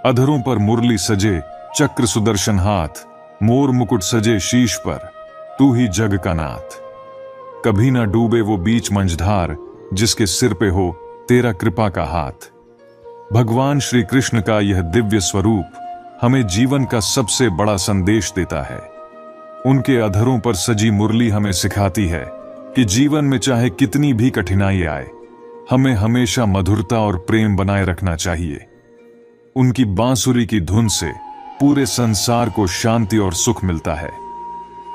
अधरों पर मुरली सजे, चक्र सुदर्शन हाथ, मोर मुकुट सजे शीश पर, तू ही जग का नाथ। कभी ना डूबे वो बीच मंझधार, जिसके सिर पे हो तेरा कृपा का हाथ। भगवान श्री कृष्ण का यह दिव्य स्वरूप हमें जीवन का सबसे बड़ा संदेश देता है। उनके अधरों पर सजी मुरली हमें सिखाती है कि जीवन में चाहे कितनी भी कठिनाई आए, हमें हमेशा मधुरता और प्रेम बनाए रखना चाहिए। उनकी बांसुरी की धुन से पूरे संसार को शांति और सुख मिलता है।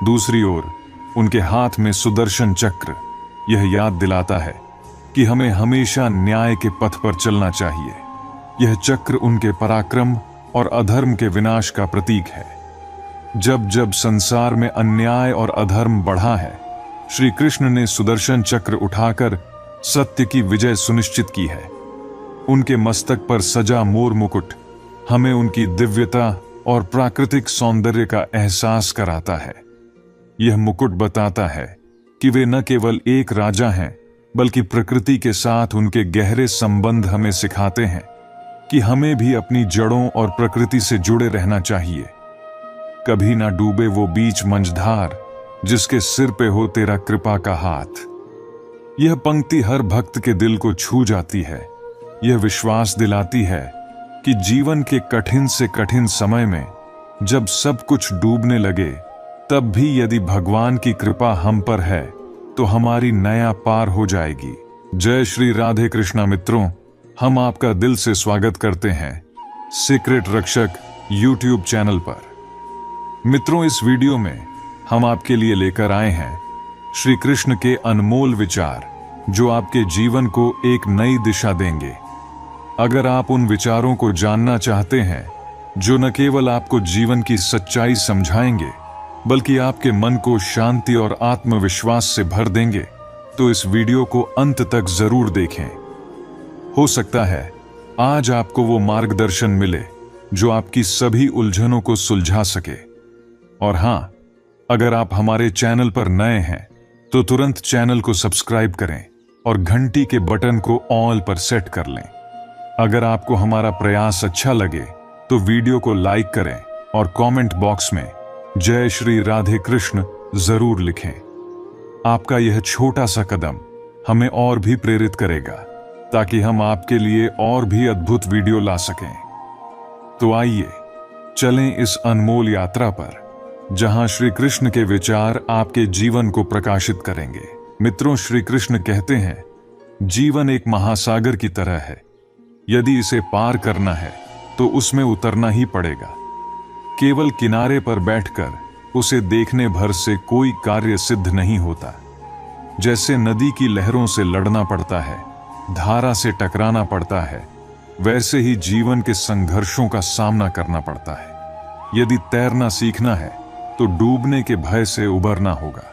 दूसरी ओर उनके हाथ में सुदर्शन चक्र यह याद दिलाता है कि हमें हमेशा न्याय के पथ पर चलना चाहिए। यह चक्र उनके पराक्रम और अधर्म के विनाश का प्रतीक है। जब जब संसार में अन्याय और अधर्म बढ़ा है, श्री कृष्ण ने सुदर्शन चक्र उठाकर सत्य की विजय सुनिश्चित की है। उनके मस्तक पर सजा मोर मुकुट हमें उनकी दिव्यता और प्राकृतिक सौंदर्य का एहसास कराता है। यह मुकुट बताता है कि वे न केवल एक राजा हैं, बल्कि प्रकृति के साथ उनके गहरे संबंध हमें सिखाते हैं कि हमें भी अपनी जड़ों और प्रकृति से जुड़े रहना चाहिए। कभी ना डूबे वो बीच मंझधार, जिसके सिर पे हो तेरा कृपा का हाथ। यह पंक्ति हर भक्त के दिल को छू जाती है। यह विश्वास दिलाती है कि जीवन के कठिन से कठिन समय में जब सब कुछ डूबने लगे, तब भी यदि भगवान की कृपा हम पर है तो हमारी नया पार हो जाएगी। जय श्री राधे कृष्णा। मित्रों, हम आपका दिल से स्वागत करते हैं सीक्रेट रक्षक यूट्यूब चैनल पर। मित्रों, इस वीडियो में हम आपके लिए लेकर आए हैं श्री कृष्ण के अनमोल विचार, जो आपके जीवन को एक नई दिशा देंगे। अगर आप उन विचारों को जानना चाहते हैं जो न केवल आपको जीवन की सच्चाई समझाएंगे, बल्कि आपके मन को शांति और आत्मविश्वास से भर देंगे, तो इस वीडियो को अंत तक जरूर देखें। हो सकता है आज आपको वो मार्गदर्शन मिले जो आपकी सभी उलझनों को सुलझा सके। और हाँ, अगर आप हमारे चैनल पर नए हैं तो तुरंत चैनल को सब्सक्राइब करें और घंटी के बटन को ऑल पर सेट कर लें। अगर आपको हमारा प्रयास अच्छा लगे तो वीडियो को लाइक करें और कमेंट बॉक्स में जय श्री राधे कृष्ण जरूर लिखें। आपका यह छोटा सा कदम हमें और भी प्रेरित करेगा, ताकि हम आपके लिए और भी अद्भुत वीडियो ला सकें। तो आइए चलें इस अनमोल यात्रा पर, जहां श्री कृष्ण के विचार आपके जीवन को प्रकाशित करेंगे। मित्रों, श्री कृष्ण कहते हैं, जीवन एक महासागर की तरह है। यदि इसे पार करना है तो उसमें उतरना ही पड़ेगा। केवल किनारे पर बैठकर उसे देखने भर से कोई कार्य सिद्ध नहीं होता। जैसे नदी की लहरों से लड़ना पड़ता है, धारा से टकराना पड़ता है, वैसे ही जीवन के संघर्षों का सामना करना पड़ता है। यदि तैरना सीखना है तो डूबने के भय से उबरना होगा।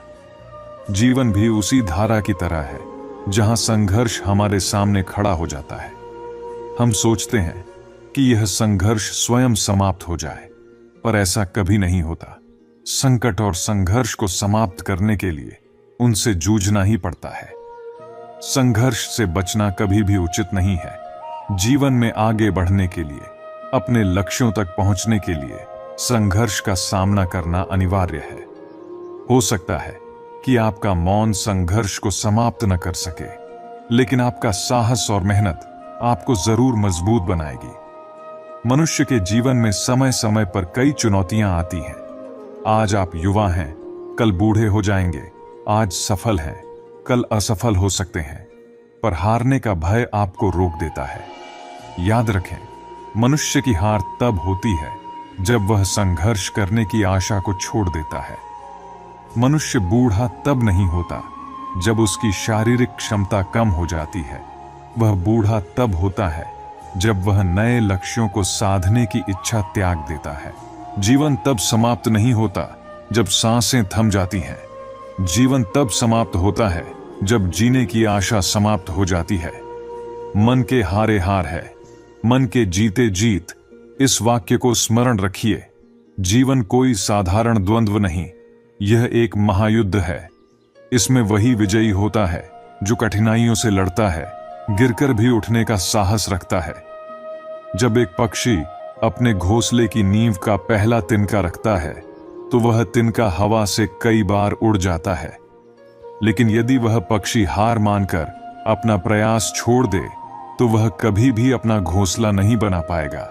जीवन भी उसी धारा की तरह है, जहां संघर्ष हमारे सामने खड़ा हो जाता है। हम सोचते हैं कि यह संघर्ष स्वयं समाप्त हो जाए, पर ऐसा कभी नहीं होता। संकट और संघर्ष को समाप्त करने के लिए उनसे जूझना ही पड़ता है। संघर्ष से बचना कभी भी उचित नहीं है। जीवन में आगे बढ़ने के लिए, अपने लक्ष्यों तक पहुंचने के लिए संघर्ष का सामना करना अनिवार्य है। हो सकता है कि आपका मौन संघर्ष को समाप्त न कर सके, लेकिन आपका साहस और मेहनत आपको जरूर मजबूत बनाएगी। मनुष्य के जीवन में समय समय पर कई चुनौतियां आती हैं। आज आप युवा हैं, कल बूढ़े हो जाएंगे। आज सफल हैं, कल असफल हो सकते हैं। पर हारने का भय आपको रोक देता है। याद रखें, मनुष्य की हार तब होती है जब वह संघर्ष करने की आशा को छोड़ देता है। मनुष्य बूढ़ा तब नहीं होता जब उसकी शारीरिक क्षमता कम हो जाती है। वह बूढ़ा तब होता है जब वह नए लक्ष्यों को साधने की इच्छा त्याग देता है। जीवन तब समाप्त नहीं होता जब सांसें थम जाती हैं। जीवन तब समाप्त होता है जब जीने की आशा समाप्त हो जाती है। मन के हारे हार है, मन के जीते जीत। इस वाक्य को स्मरण रखिए। जीवन कोई साधारण द्वंद्व नहीं, यह एक महायुद्ध है। इसमें वही विजयी होता है जो कठिनाइयों से लड़ता है, गिरकर भी उठने का साहस रखता है। जब एक पक्षी अपने घोंसले की नींव का पहला तिनका रखता है तो वह तिनका हवा से कई बार उड़ जाता है, लेकिन यदि वह पक्षी हार मानकर अपना प्रयास छोड़ दे तो वह कभी भी अपना घोंसला नहीं बना पाएगा।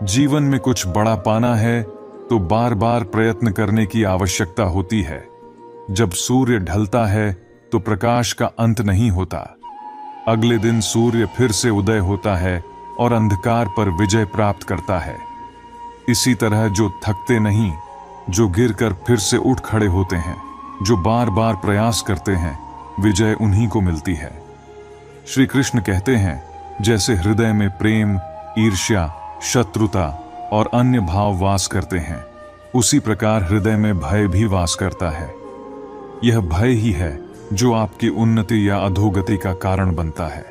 जीवन में कुछ बड़ा पाना है तो बार बार प्रयत्न करने की आवश्यकता होती है। जब सूर्य ढलता है तो प्रकाश का अंत नहीं होता। अगले दिन सूर्य फिर से उदय होता है और अंधकार पर विजय प्राप्त करता है। इसी तरह जो थकते नहीं, जो गिरकर फिर से उठ खड़े होते हैं, जो बार बार प्रयास करते हैं, विजय उन्हीं को मिलती है। श्री कृष्ण कहते हैं, जैसे हृदय में प्रेम, ईर्ष्या, शत्रुता और अन्य भाव वास करते हैं, उसी प्रकार हृदय में भय भी वास करता है। यह भय ही है जो आपकी उन्नति या अधोगति का कारण बनता है।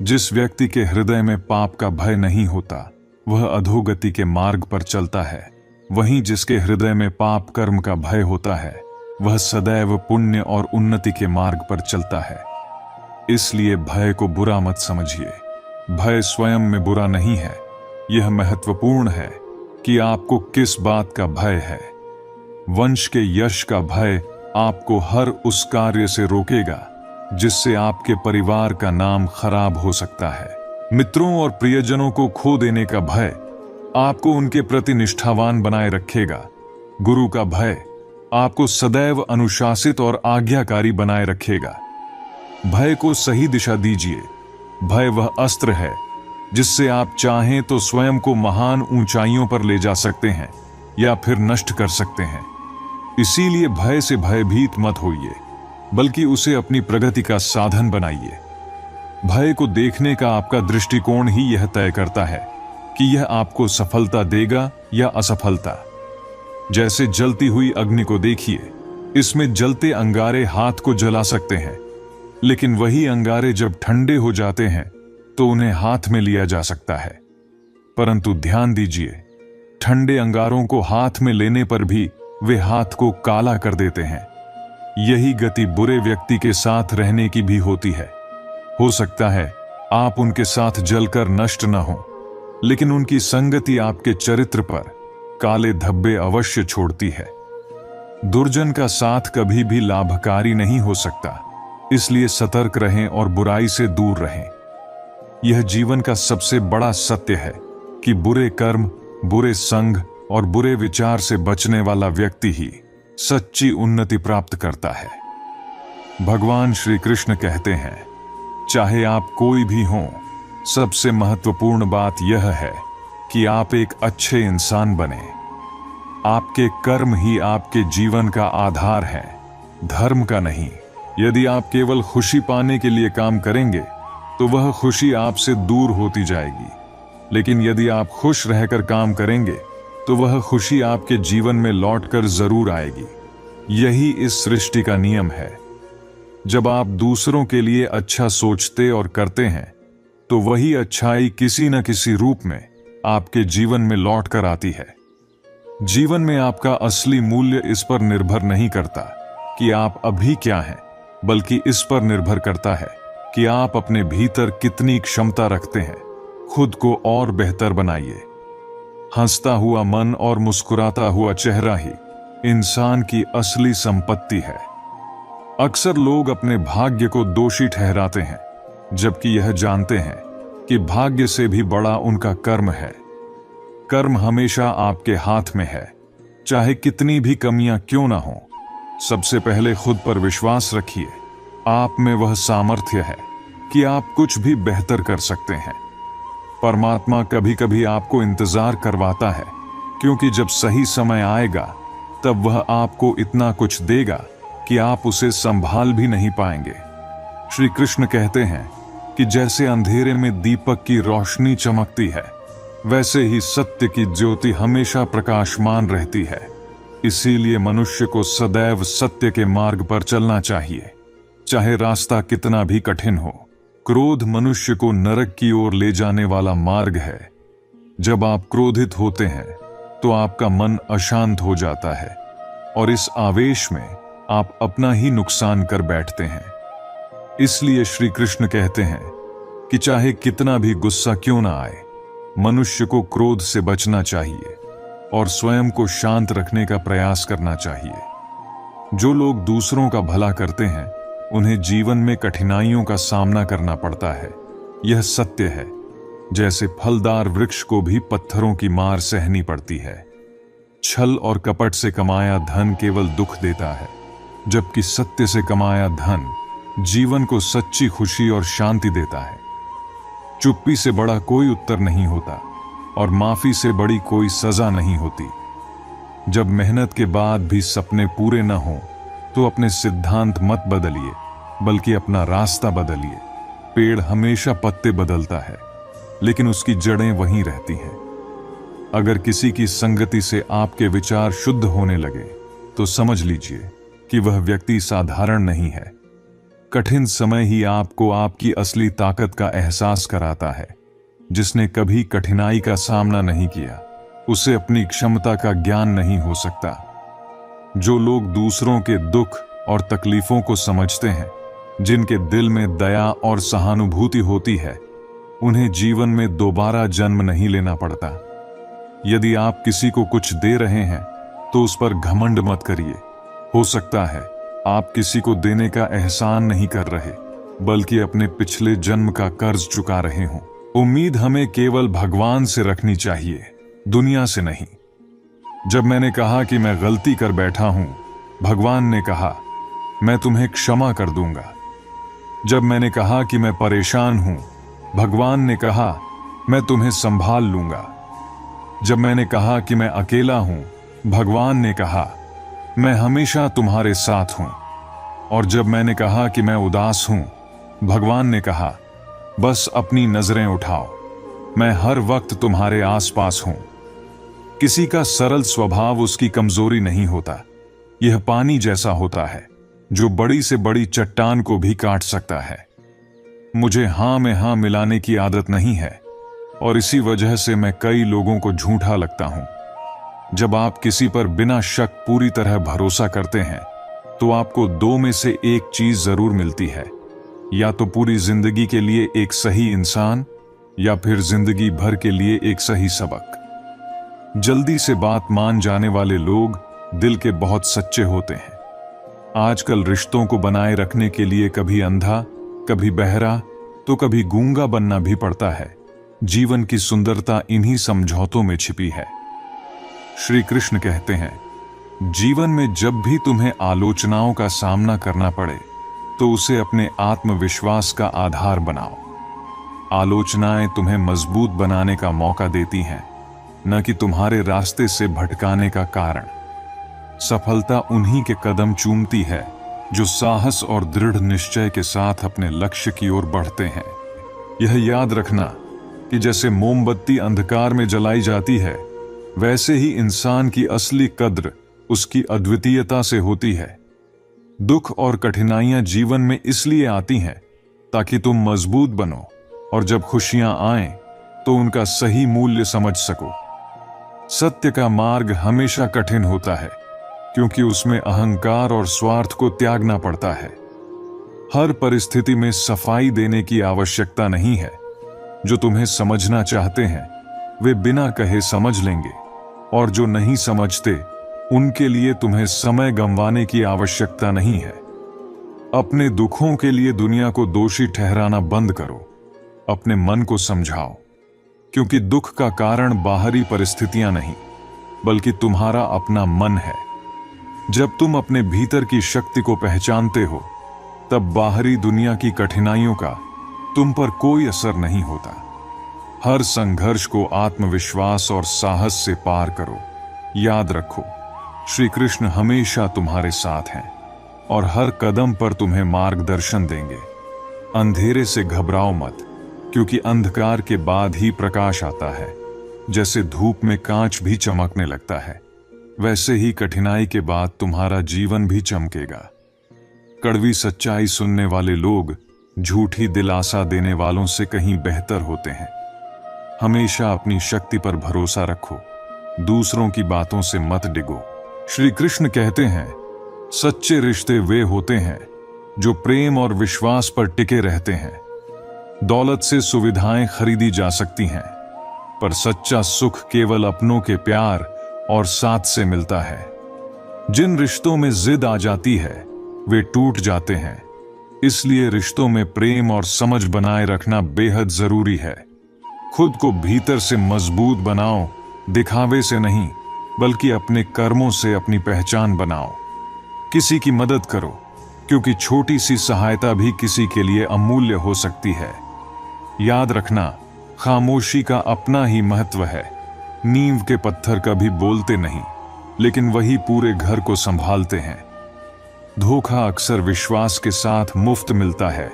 जिस व्यक्ति के हृदय में पाप का भय नहीं होता वह अधोगति के मार्ग पर चलता है, वहीं जिसके हृदय में पाप कर्म का भय होता है वह सदैव पुण्य और उन्नति के मार्ग पर चलता है। इसलिए भय को बुरा मत समझिए। भय स्वयं में बुरा नहीं है। यह महत्वपूर्ण है कि आपको किस बात का भय है। वंश के यश का भय आपको हर उस कार्य से रोकेगा जिससे आपके परिवार का नाम खराब हो सकता है। मित्रों और प्रियजनों को खो देने का भय आपको उनके प्रति निष्ठावान बनाए रखेगा। गुरु का भय आपको सदैव अनुशासित और आज्ञाकारी बनाए रखेगा। भय को सही दिशा दीजिए। भय वह अस्त्र है जिससे आप चाहें तो स्वयं को महान ऊंचाइयों पर ले जा सकते हैं या फिर नष्ट कर सकते हैं। इसीलिए भय से भयभीत मत होइए, बल्कि उसे अपनी प्रगति का साधन बनाइए। भय को देखने का आपका दृष्टिकोण ही यह तय करता है कि यह आपको सफलता देगा या असफलता। जैसे जलती हुई अग्नि को देखिए, इसमें जलते अंगारे हाथ को जला सकते हैं, लेकिन वही अंगारे जब ठंडे हो जाते हैं तो उन्हें हाथ में लिया जा सकता है। परंतु ध्यान दीजिए, ठंडे अंगारों को हाथ में लेने पर भी वे हाथ को काला कर देते हैं। यही गति बुरे व्यक्ति के साथ रहने की भी होती है। हो सकता है आप उनके साथ जलकर नष्ट न हो, लेकिन उनकी संगति आपके चरित्र पर काले धब्बे अवश्य छोड़ती है। दुर्जन का साथ कभी भी लाभकारी नहीं हो सकता, इसलिए सतर्क रहें और बुराई से दूर रहें। यह जीवन का सबसे बड़ा सत्य है कि बुरे कर्म, बुरे संग और बुरे विचार से बचने वाला व्यक्ति ही सच्ची उन्नति प्राप्त करता है। भगवान श्री कृष्ण कहते हैं, चाहे आप कोई भी हों, सबसे महत्वपूर्ण बात यह है कि आप एक अच्छे इंसान बने। आपके कर्म ही आपके जीवन का आधार है, धर्म का नहीं। यदि आप केवल खुशी पाने के लिए काम करेंगे तो वह खुशी आपसे दूर होती जाएगी, लेकिन यदि आप खुश रहकर काम करेंगे तो वह खुशी आपके जीवन में लौटकर जरूर आएगी। यही इस सृष्टि का नियम है। जब आप दूसरों के लिए अच्छा सोचते और करते हैं तो वही अच्छाई किसी न किसी रूप में आपके जीवन में लौट कर आती है। जीवन में आपका असली मूल्य इस पर निर्भर नहीं करता कि आप अभी क्या हैं, बल्कि इस पर निर्भर करता है कि आप अपने भीतर कितनी क्षमता रखते हैं। खुद को और बेहतर बनाइए। हंसता हुआ मन और मुस्कुराता हुआ चेहरा ही इंसान की असली संपत्ति है। अक्सर लोग अपने भाग्य को दोषी ठहराते हैं, जबकि यह जानते हैं कि भाग्य से भी बड़ा उनका कर्म है। कर्म हमेशा आपके हाथ में है, चाहे कितनी भी कमियां क्यों ना हो। सबसे पहले खुद पर विश्वास रखिए। आप में वह सामर्थ्य है कि आप कुछ भी बेहतर कर सकते हैं। परमात्मा कभी कभी आपको इंतजार करवाता है, क्योंकि जब सही समय आएगा तब वह आपको इतना कुछ देगा कि आप उसे संभाल भी नहीं पाएंगे। श्री कृष्ण कहते हैं कि जैसे अंधेरे में दीपक की रोशनी चमकती है, वैसे ही सत्य की ज्योति हमेशा प्रकाशमान रहती है। इसीलिए मनुष्य को सदैव सत्य के मार्ग पर चलना चाहिए, चाहे रास्ता कितना भी कठिन हो। क्रोध मनुष्य को नरक की ओर ले जाने वाला मार्ग है। जब आप क्रोधित होते हैं तो आपका मन अशांत हो जाता है और इस आवेश में आप अपना ही नुकसान कर बैठते हैं। इसलिए श्री कृष्ण कहते हैं कि चाहे कितना भी गुस्सा क्यों ना आए, मनुष्य को क्रोध से बचना चाहिए और स्वयं को शांत रखने का प्रयास करना चाहिए। जो लोग दूसरों का भला करते हैं उन्हें जीवन में कठिनाइयों का सामना करना पड़ता है, यह सत्य है। जैसे फलदार वृक्ष को भी पत्थरों की मार सहनी पड़ती है। छल और कपट से कमाया धन केवल दुख देता है, जबकि सत्य से कमाया धन जीवन को सच्ची खुशी और शांति देता है। चुप्पी से बड़ा कोई उत्तर नहीं होता और माफी से बड़ी कोई सजा नहीं होती। जब मेहनत के बाद भी सपने पूरे न हों तो अपने सिद्धांत मत बदलिए, बल्कि अपना रास्ता बदलिए। पेड़ हमेशा पत्ते बदलता है, लेकिन उसकी जड़ें वहीं रहती हैं। अगर किसी की संगति से आपके विचार शुद्ध होने लगे तो समझ लीजिए कि वह व्यक्ति साधारण नहीं है। कठिन समय ही आपको आपकी असली ताकत का एहसास कराता है। जिसने कभी कठिनाई का सामना नहीं किया उसे अपनी क्षमता का ज्ञान नहीं हो सकता। जो लोग दूसरों के दुख और तकलीफों को समझते हैं, जिनके दिल में दया और सहानुभूति होती है, उन्हें जीवन में दोबारा जन्म नहीं लेना पड़ता। यदि आप किसी को कुछ दे रहे हैं तो उस पर घमंड मत करिए। हो सकता है आप किसी को देने का एहसान नहीं कर रहे, बल्कि अपने पिछले जन्म का कर्ज चुका रहे हों। उम्मीद हमें केवल भगवान से रखनी चाहिए, दुनिया से नहीं। जब मैंने कहा कि मैं गलती कर बैठा हूं, भगवान ने कहा मैं तुम्हें क्षमा कर दूंगा। जब मैंने कहा कि मैं परेशान हूं, भगवान ने कहा मैं तुम्हें संभाल लूंगा। जब मैंने कहा कि मैं अकेला हूं, भगवान ने कहा मैं हमेशा तुम्हारे साथ हूं। और जब मैंने कहा कि मैं उदास हूं, भगवान ने कहा बस अपनी नजरें उठाओ, मैं हर वक्त तुम्हारे आसपास हूं। किसी का सरल स्वभाव उसकी कमजोरी नहीं होता। यह पानी जैसा होता है जो बड़ी से बड़ी चट्टान को भी काट सकता है। मुझे हां में हां मिलाने की आदत नहीं है और इसी वजह से मैं कई लोगों को झूठा लगता हूं। जब आप किसी पर बिना शक पूरी तरह भरोसा करते हैं तो आपको दो में से एक चीज जरूर मिलती है, या तो पूरी जिंदगी के लिए एक सही इंसान, या फिर जिंदगी भर के लिए एक सही सबक। जल्दी से बात मान जाने वाले लोग दिल के बहुत सच्चे होते हैं। आजकल रिश्तों को बनाए रखने के लिए कभी अंधा, कभी बहरा, तो कभी गूंगा बनना भी पड़ता है। जीवन की सुंदरता इन्हीं समझौतों में छिपी है। श्री कृष्ण कहते हैं, जीवन में जब भी तुम्हें आलोचनाओं का सामना करना पड़े तो उसे अपने आत्मविश्वास का आधार बनाओ। आलोचनाएं तुम्हें मजबूत बनाने का मौका देती हैं, न कि तुम्हारे रास्ते से भटकाने का कारण। सफलता उन्हीं के कदम चूमती है जो साहस और दृढ़ निश्चय के साथ अपने लक्ष्य की ओर बढ़ते हैं। यह याद रखना कि जैसे मोमबत्ती अंधकार में जलाई जाती है, वैसे ही इंसान की असली कद्र उसकी अद्वितीयता से होती है। दुख और कठिनाइयां जीवन में इसलिए आती हैं ताकि तुम मजबूत बनो, और जब खुशियां आएं तो उनका सही मूल्य समझ सको। सत्य का मार्ग हमेशा कठिन होता है, क्योंकि उसमें अहंकार और स्वार्थ को त्यागना पड़ता है। हर परिस्थिति में सफाई देने की आवश्यकता नहीं है। जो तुम्हें समझना चाहते हैं वे बिना कहे समझ लेंगे, और जो नहीं समझते उनके लिए तुम्हें समय गंवाने की आवश्यकता नहीं है। अपने दुखों के लिए दुनिया को दोषी ठहराना बंद करो, अपने मन को समझाओ, क्योंकि दुख का कारण बाहरी परिस्थितियां नहीं, बल्कि तुम्हारा अपना मन है। जब तुम अपने भीतर की शक्ति को पहचानते हो, तब बाहरी दुनिया की कठिनाइयों का तुम पर कोई असर नहीं होता। हर संघर्ष को आत्मविश्वास और साहस से पार करो। याद रखो, श्री कृष्ण हमेशा तुम्हारे साथ हैं और हर कदम पर तुम्हें मार्गदर्शन देंगे। अंधेरे से घबराओ मत, क्योंकि अंधकार के बाद ही प्रकाश आता है। जैसे धूप में कांच भी चमकने लगता है, वैसे ही कठिनाई के बाद तुम्हारा जीवन भी चमकेगा। कड़वी सच्चाई सुनने वाले लोग झूठी दिलासा देने वालों से कहीं बेहतर होते हैं। हमेशा अपनी शक्ति पर भरोसा रखो, दूसरों की बातों से मत डिगो। श्री कृष्ण कहते हैं, सच्चे रिश्ते वे होते हैं जो प्रेम और विश्वास पर टिके रहते हैं। दौलत से सुविधाएं खरीदी जा सकती हैं, पर सच्चा सुख केवल अपनों के प्यार और साथ से मिलता है। जिन रिश्तों में जिद आ जाती है वे टूट जाते हैं, इसलिए रिश्तों में प्रेम और समझ बनाए रखना बेहद जरूरी है। खुद को भीतर से मजबूत बनाओ, दिखावे से नहीं बल्कि अपने कर्मों से अपनी पहचान बनाओ। किसी की मदद करो, क्योंकि छोटी सी सहायता भी किसी के लिए अमूल्य हो सकती है। याद रखना, खामोशी का अपना ही महत्व है। नींव के पत्थर कभी बोलते नहीं, लेकिन वही पूरे घर को संभालते हैं। धोखा अक्सर विश्वास के साथ मुफ्त मिलता है,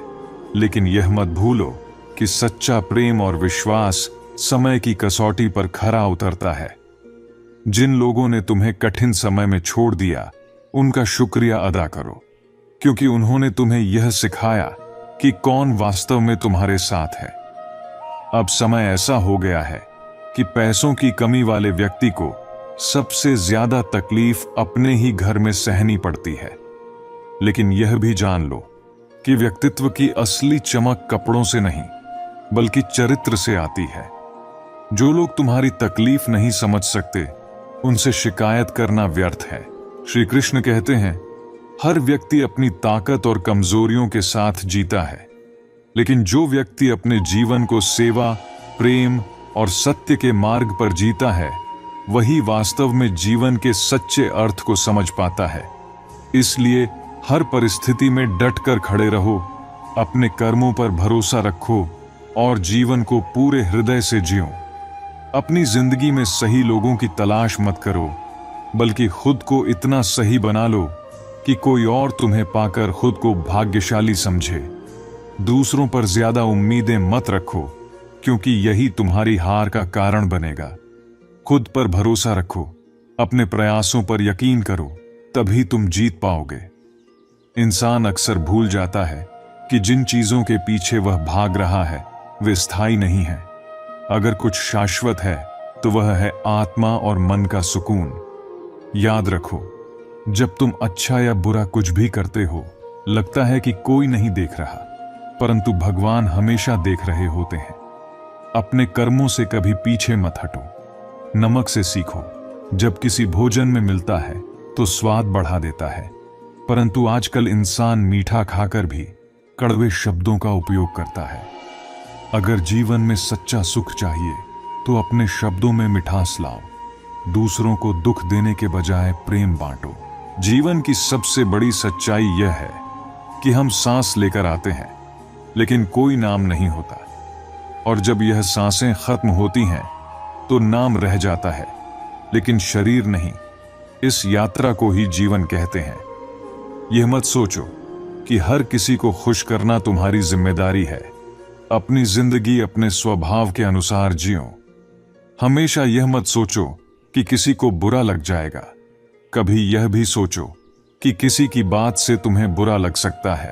लेकिन यह मत भूलो कि सच्चा प्रेम और विश्वास समय की कसौटी पर खरा उतरता है। जिन लोगों ने तुम्हें कठिन समय में छोड़ दिया, उनका शुक्रिया अदा करो, क्योंकि उन्होंने तुम्हें यह सिखाया कि कौन वास्तव में तुम्हारे साथ है। अब समय ऐसा हो गया है कि पैसों की कमी वाले व्यक्ति को सबसे ज्यादा तकलीफ अपने ही घर में सहनी पड़ती है। लेकिन यह भी जान लो कि व्यक्तित्व की असली चमक कपड़ों से नहीं बल्कि चरित्र से आती है। जो लोग तुम्हारी तकलीफ नहीं समझ सकते, उनसे शिकायत करना व्यर्थ है। श्री कृष्ण कहते हैं, हर व्यक्ति अपनी ताकत और कमजोरियों के साथ जीता है, लेकिन जो व्यक्ति अपने जीवन को सेवा, प्रेम और सत्य के मार्ग पर जीता है, वही वास्तव में जीवन के सच्चे अर्थ को समझ पाता है। इसलिए हर परिस्थिति में डटकर खड़े रहो, अपने कर्मों पर भरोसा रखो और जीवन को पूरे हृदय से जियो। अपनी जिंदगी में सही लोगों की तलाश मत करो, बल्कि खुद को इतना सही बना लो कि कोई और तुम्हें पाकर खुद को भाग्यशाली समझे। दूसरों पर ज्यादा उम्मीदें मत रखो, क्योंकि यही तुम्हारी हार का कारण बनेगा। खुद पर भरोसा रखो, अपने प्रयासों पर यकीन करो, तभी तुम जीत पाओगे। इंसान अक्सर भूल जाता है कि जिन चीजों के पीछे वह भाग रहा है वे स्थायी नहीं है। अगर कुछ शाश्वत है तो वह है आत्मा और मन का सुकून। याद रखो, जब तुम अच्छा या बुरा कुछ भी करते हो, लगता है कि कोई नहीं देख रहा, परंतु भगवान हमेशा देख रहे होते हैं। अपने कर्मों से कभी पीछे मत हटो। नमक से सीखो, जब किसी भोजन में मिलता है तो स्वाद बढ़ा देता है, परंतु आजकल इंसान मीठा खाकर भी कड़वे शब्दों का उपयोग करता है। अगर जीवन में सच्चा सुख चाहिए तो अपने शब्दों में मिठास लाओ। दूसरों को दुख देने के बजाय प्रेम बांटो। जीवन की सबसे बड़ी सच्चाई यह है कि हम सांस लेकर आते हैं, लेकिन कोई नाम नहीं होता, और जब यह सांसें खत्म होती हैं तो नाम रह जाता है, लेकिन शरीर नहीं। इस यात्रा को ही जीवन कहते हैं। यह मत सोचो कि हर किसी को खुश करना तुम्हारी जिम्मेदारी है। अपनी जिंदगी अपने स्वभाव के अनुसार जियो। हमेशा यह मत सोचो कि किसी को बुरा लग जाएगा। कभी यह भी सोचो कि किसी की बात से तुम्हें बुरा लग सकता है।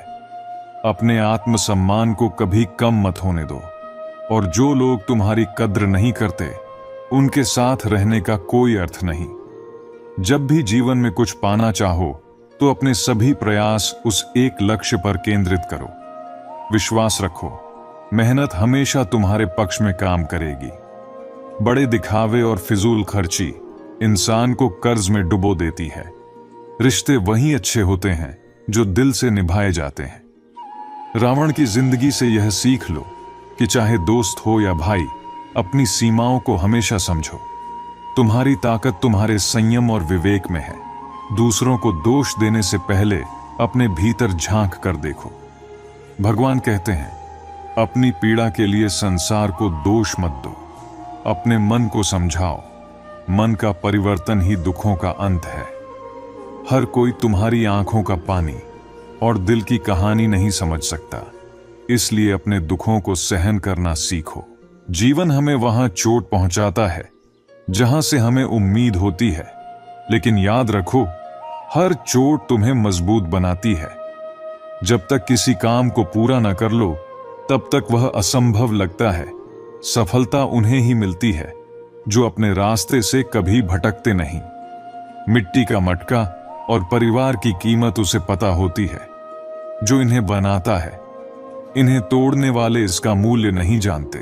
अपने आत्मसम्मान को कभी कम मत होने दो, और जो लोग तुम्हारी कद्र नहीं करते, उनके साथ रहने का कोई अर्थ नहीं। जब भी जीवन में कुछ पाना चाहो तो अपने सभी प्रयास उस एक लक्ष्य पर केंद्रित करो। विश्वास रखो, मेहनत हमेशा तुम्हारे पक्ष में काम करेगी। बड़े दिखावे और फिजूल खर्ची इंसान को कर्ज में डुबो देती है। रिश्ते वही अच्छे होते हैं जो दिल से निभाए जाते हैं। रावण की जिंदगी से यह सीख लो कि चाहे दोस्त हो या भाई, अपनी सीमाओं को हमेशा समझो। तुम्हारी ताकत तुम्हारे संयम और विवेक में है। दूसरों को दोष देने से पहले अपने भीतर झांक कर देखो। भगवान कहते हैं, अपनी पीड़ा के लिए संसार को दोष मत दो, अपने मन को समझाओ। मन का परिवर्तन ही दुखों का अंत है। हर कोई तुम्हारी आंखों का पानी और दिल की कहानी नहीं समझ सकता, इसलिए अपने दुखों को सहन करना सीखो। जीवन हमें वहां चोट पहुंचाता है जहां से हमें उम्मीद होती है, लेकिन याद रखो, हर चोट तुम्हें मजबूत बनाती है। जब तक किसी काम को पूरा न कर लो, तब तक वह असंभव लगता है। सफलता उन्हें ही मिलती है जो अपने रास्ते से कभी भटकते नहीं। मिट्टी का मटका और परिवार की कीमत उसे पता होती है जो इन्हें बनाता है। इन्हें तोड़ने वाले इसका मूल्य नहीं जानते।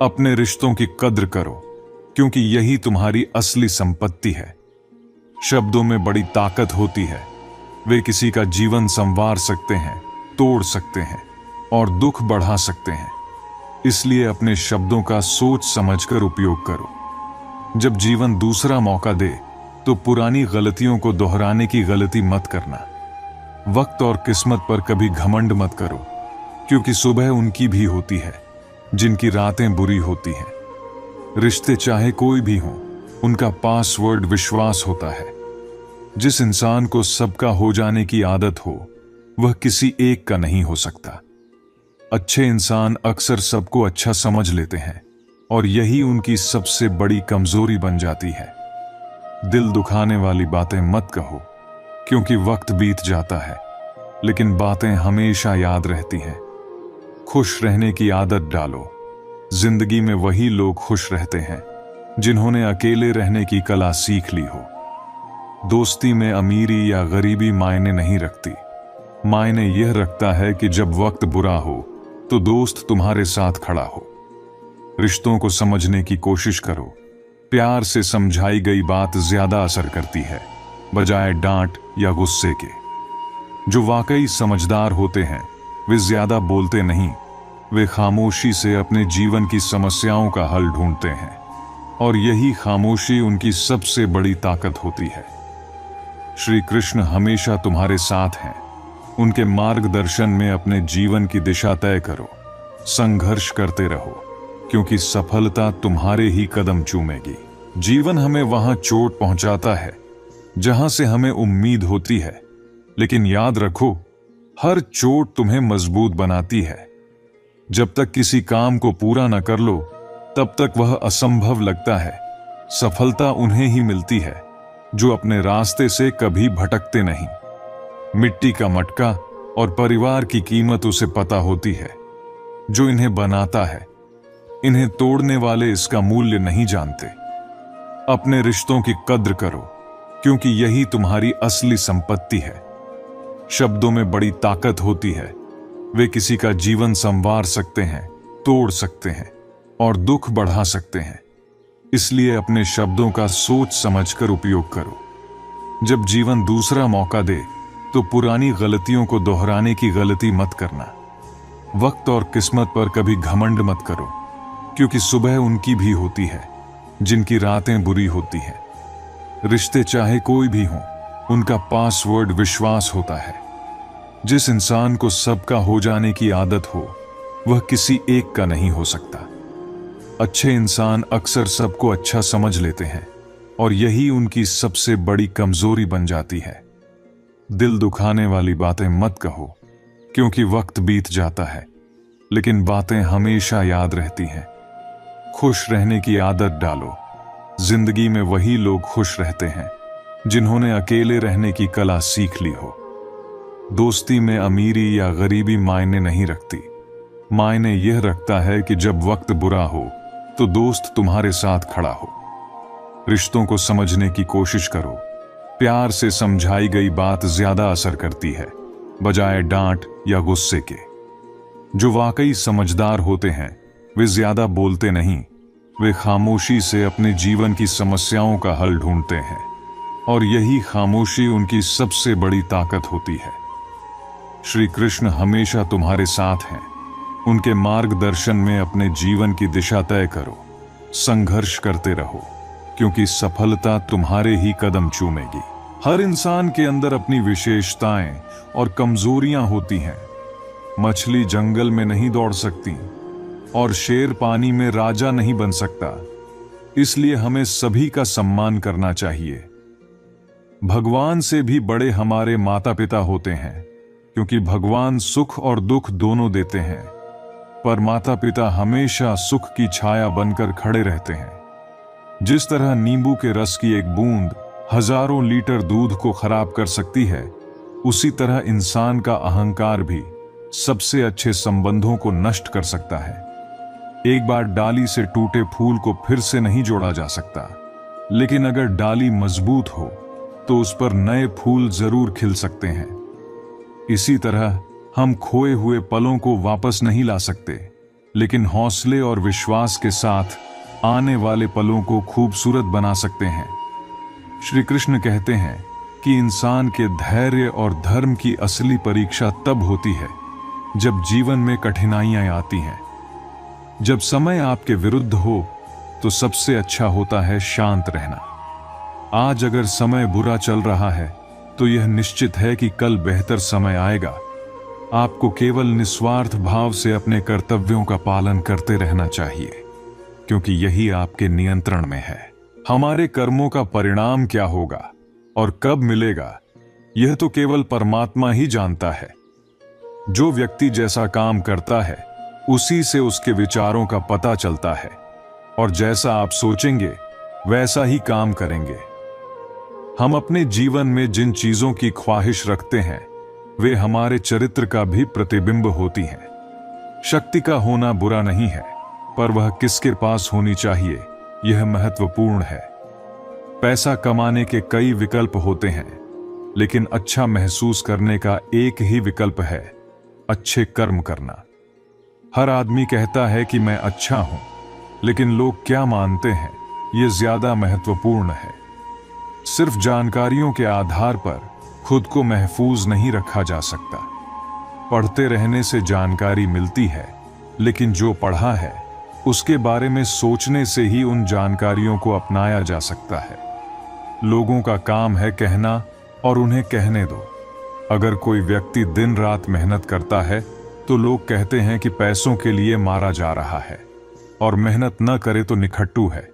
अपने रिश्तों की कद्र करो, क्योंकि यही तुम्हारी असली संपत्ति है। शब्दों में बड़ी ताकत होती है। वे किसी का जीवन संवार सकते हैं, तोड़ सकते हैं और दुख बढ़ा सकते हैं। इसलिए अपने शब्दों का सोच समझकर उपयोग करो। जब जीवन दूसरा मौका दे तो पुरानी गलतियों को दोहराने की गलती मत करना। वक्त और किस्मत पर कभी घमंड मत करो, क्योंकि सुबह उनकी भी होती है जिनकी रातें बुरी होती हैं। रिश्ते चाहे कोई भी हों, उनका पासवर्ड विश्वास होता है। जिस इंसान को सबका हो जाने की आदत हो, वह किसी एक का नहीं हो सकता। अच्छे इंसान अक्सर सबको अच्छा समझ लेते हैं और यही उनकी सबसे बड़ी कमजोरी बन जाती है। दिल दुखाने वाली बातें मत कहो, क्योंकि वक्त बीत जाता है, लेकिन बातें हमेशा याद रहती हैं। खुश रहने की आदत डालो। जिंदगी में वही लोग खुश रहते हैं जिन्होंने अकेले रहने की कला सीख ली हो। दोस्ती में अमीरी या गरीबी मायने नहीं रखती। मायने यह रखता है कि जब वक्त बुरा हो तो दोस्त तुम्हारे साथ खड़ा हो। रिश्तों को समझने की कोशिश करो। प्यार से समझाई गई बात ज्यादा असर करती है, बजाय डांट या गुस्से के। जो वाकई समझदार होते हैं वे ज्यादा बोलते नहीं, वे खामोशी से अपने जीवन की समस्याओं का हल ढूंढते हैं, और यही खामोशी उनकी सबसे बड़ी ताकत होती है। श्री कृष्ण हमेशा तुम्हारे साथ हैं। उनके मार्गदर्शन में अपने जीवन की दिशा तय करो। संघर्ष करते रहो, क्योंकि सफलता तुम्हारे ही कदम चूमेगी। जीवन हमें वहां चोट पहुंचाता है जहां से हमें उम्मीद होती है, लेकिन याद रखो, हर चोट तुम्हें मजबूत बनाती है। जब तक किसी काम को पूरा न कर लो, तब तक वह असंभव लगता है। सफलता उन्हें ही मिलती है जो अपने रास्ते से कभी भटकते नहीं। मिट्टी का मटका और परिवार की कीमत उसे पता होती है जो इन्हें बनाता है। इन्हें तोड़ने वाले इसका मूल्य नहीं जानते। अपने रिश्तों की कद्र करो, क्योंकि यही तुम्हारी असली संपत्ति है। शब्दों में बड़ी ताकत होती है। वे किसी का जीवन संवार सकते हैं, तोड़ सकते हैं और दुख बढ़ा सकते हैं। इसलिए अपने शब्दों का सोच समझकर उपयोग करो। जब जीवन दूसरा मौका दे तो पुरानी गलतियों को दोहराने की गलती मत करना। वक्त और किस्मत पर कभी घमंड मत करो, क्योंकि सुबह उनकी भी होती है जिनकी रातें बुरी होती हैं। रिश्ते चाहे कोई भी हों, उनका पासवर्ड विश्वास होता है। जिस इंसान को सबका हो जाने की आदत हो, वह किसी एक का नहीं हो सकता। अच्छे इंसान अक्सर सबको अच्छा समझ लेते हैं, और यही उनकी सबसे बड़ी कमजोरी बन जाती है। दिल दुखाने वाली बातें मत कहो, क्योंकि वक्त बीत जाता है, लेकिन बातें हमेशा याद रहती हैं। खुश रहने की आदत डालो। जिंदगी में वही लोग खुश रहते हैं जिन्होंने अकेले रहने की कला सीख ली हो। दोस्ती में अमीरी या गरीबी मायने नहीं रखती। मायने यह रखता है कि जब वक्त बुरा हो तो दोस्त तुम्हारे साथ खड़ा हो। रिश्तों को समझने की कोशिश करो। प्यार से समझाई गई बात ज्यादा असर करती है, बजाय डांट या गुस्से के। जो वाकई समझदार होते हैं वे ज्यादा बोलते नहीं, वे खामोशी से अपने जीवन की समस्याओं का हल ढूंढते हैं, और यही खामोशी उनकी सबसे बड़ी ताकत होती है। श्री कृष्ण हमेशा तुम्हारे साथ हैं। उनके मार्गदर्शन में अपने जीवन की दिशा तय करो। संघर्ष करते रहो, क्योंकि सफलता तुम्हारे ही कदम चूमेगी। हर इंसान के अंदर अपनी विशेषताएं और कमजोरियां होती हैं। मछली जंगल में नहीं दौड़ सकती और शेर पानी में राजा नहीं बन सकता। इसलिए हमें सभी का सम्मान करना चाहिए। भगवान से भी बड़े हमारे माता पिता होते हैं, क्योंकि भगवान सुख और दुख दोनों देते हैं, पर माता पिता हमेशा सुख की छाया बनकर खड़े रहते हैं। जिस तरह नींबू के रस की एक बूंद हजारों लीटर दूध को खराब कर सकती है, उसी तरह इंसान का अहंकार भी सबसे अच्छे संबंधों को नष्ट कर सकता है। एक बार डाली से टूटे फूल को फिर से नहीं जोड़ा जा सकता, लेकिन अगर डाली मजबूत हो तो उस पर नए फूल जरूर खिल सकते हैं। इसी तरह हम खोए हुए पलों को वापस नहीं ला सकते, लेकिन हौसले और विश्वास के साथ आने वाले पलों को खूबसूरत बना सकते हैं। श्री कृष्ण कहते हैं कि इंसान के धैर्य और धर्म की असली परीक्षा तब होती है जब जीवन में कठिनाइयां आती हैं। जब समय आपके विरुद्ध हो तो सबसे अच्छा होता है शांत रहना। आज अगर समय बुरा चल रहा है तो यह निश्चित है कि कल बेहतर समय आएगा। आपको केवल निस्वार्थ भाव से अपने कर्तव्यों का पालन करते रहना चाहिए, क्योंकि यही आपके नियंत्रण में है। हमारे कर्मों का परिणाम क्या होगा और कब मिलेगा, यह तो केवल परमात्मा ही जानता है। जो व्यक्ति जैसा काम करता है उसी से उसके विचारों का पता चलता है, और जैसा आप सोचेंगे वैसा ही काम करेंगे। हम अपने जीवन में जिन चीजों की ख्वाहिश रखते हैं वे हमारे चरित्र का भी प्रतिबिंब होती हैं। शक्ति का होना बुरा नहीं है, पर वह किसके पास होनी चाहिए यह महत्वपूर्ण है। पैसा कमाने के कई विकल्प होते हैं, लेकिन अच्छा महसूस करने का एक ही विकल्प है, अच्छे कर्म करना। हर आदमी कहता है कि मैं अच्छा हूं, लेकिन लोग क्या मानते हैं यह ज्यादा महत्वपूर्ण है। सिर्फ जानकारियों के आधार पर खुद को महफूज नहीं रखा जा सकता। पढ़ते रहने से जानकारी मिलती है, लेकिन जो पढ़ा है उसके बारे में सोचने से ही उन जानकारियों को अपनाया जा सकता है। लोगों का काम है कहना, और उन्हें कहने दो। अगर कोई व्यक्ति दिन रात मेहनत करता है तो लोग कहते हैं कि पैसों के लिए मारा जा रहा है, और मेहनत न करे तो निखट्टू है।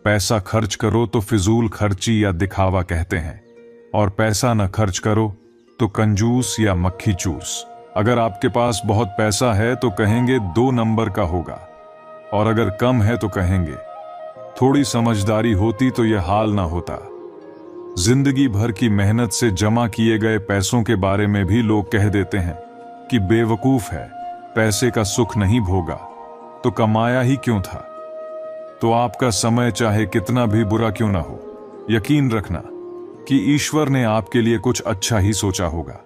पैसा खर्च करो तो फिजूल खर्ची या दिखावा कहते हैं, और पैसा न खर्च करो तो कंजूस या मक्खी चूस। अगर आपके पास बहुत पैसा है तो कहेंगे 2 नंबर का होगा, और अगर कम है तो कहेंगे। थोड़ी समझदारी होती तो यह हाल ना होता। जिंदगी भर की मेहनत से जमा किए गए पैसों के बारे में भी लोग कह देते हैं कि बेवकूफ है, पैसे का सुख नहीं भोगा तो कमाया ही क्यों था। तो आपका समय चाहे कितना भी बुरा क्यों ना हो, यकीन रखना कि ईश्वर ने आपके लिए कुछ अच्छा ही सोचा होगा।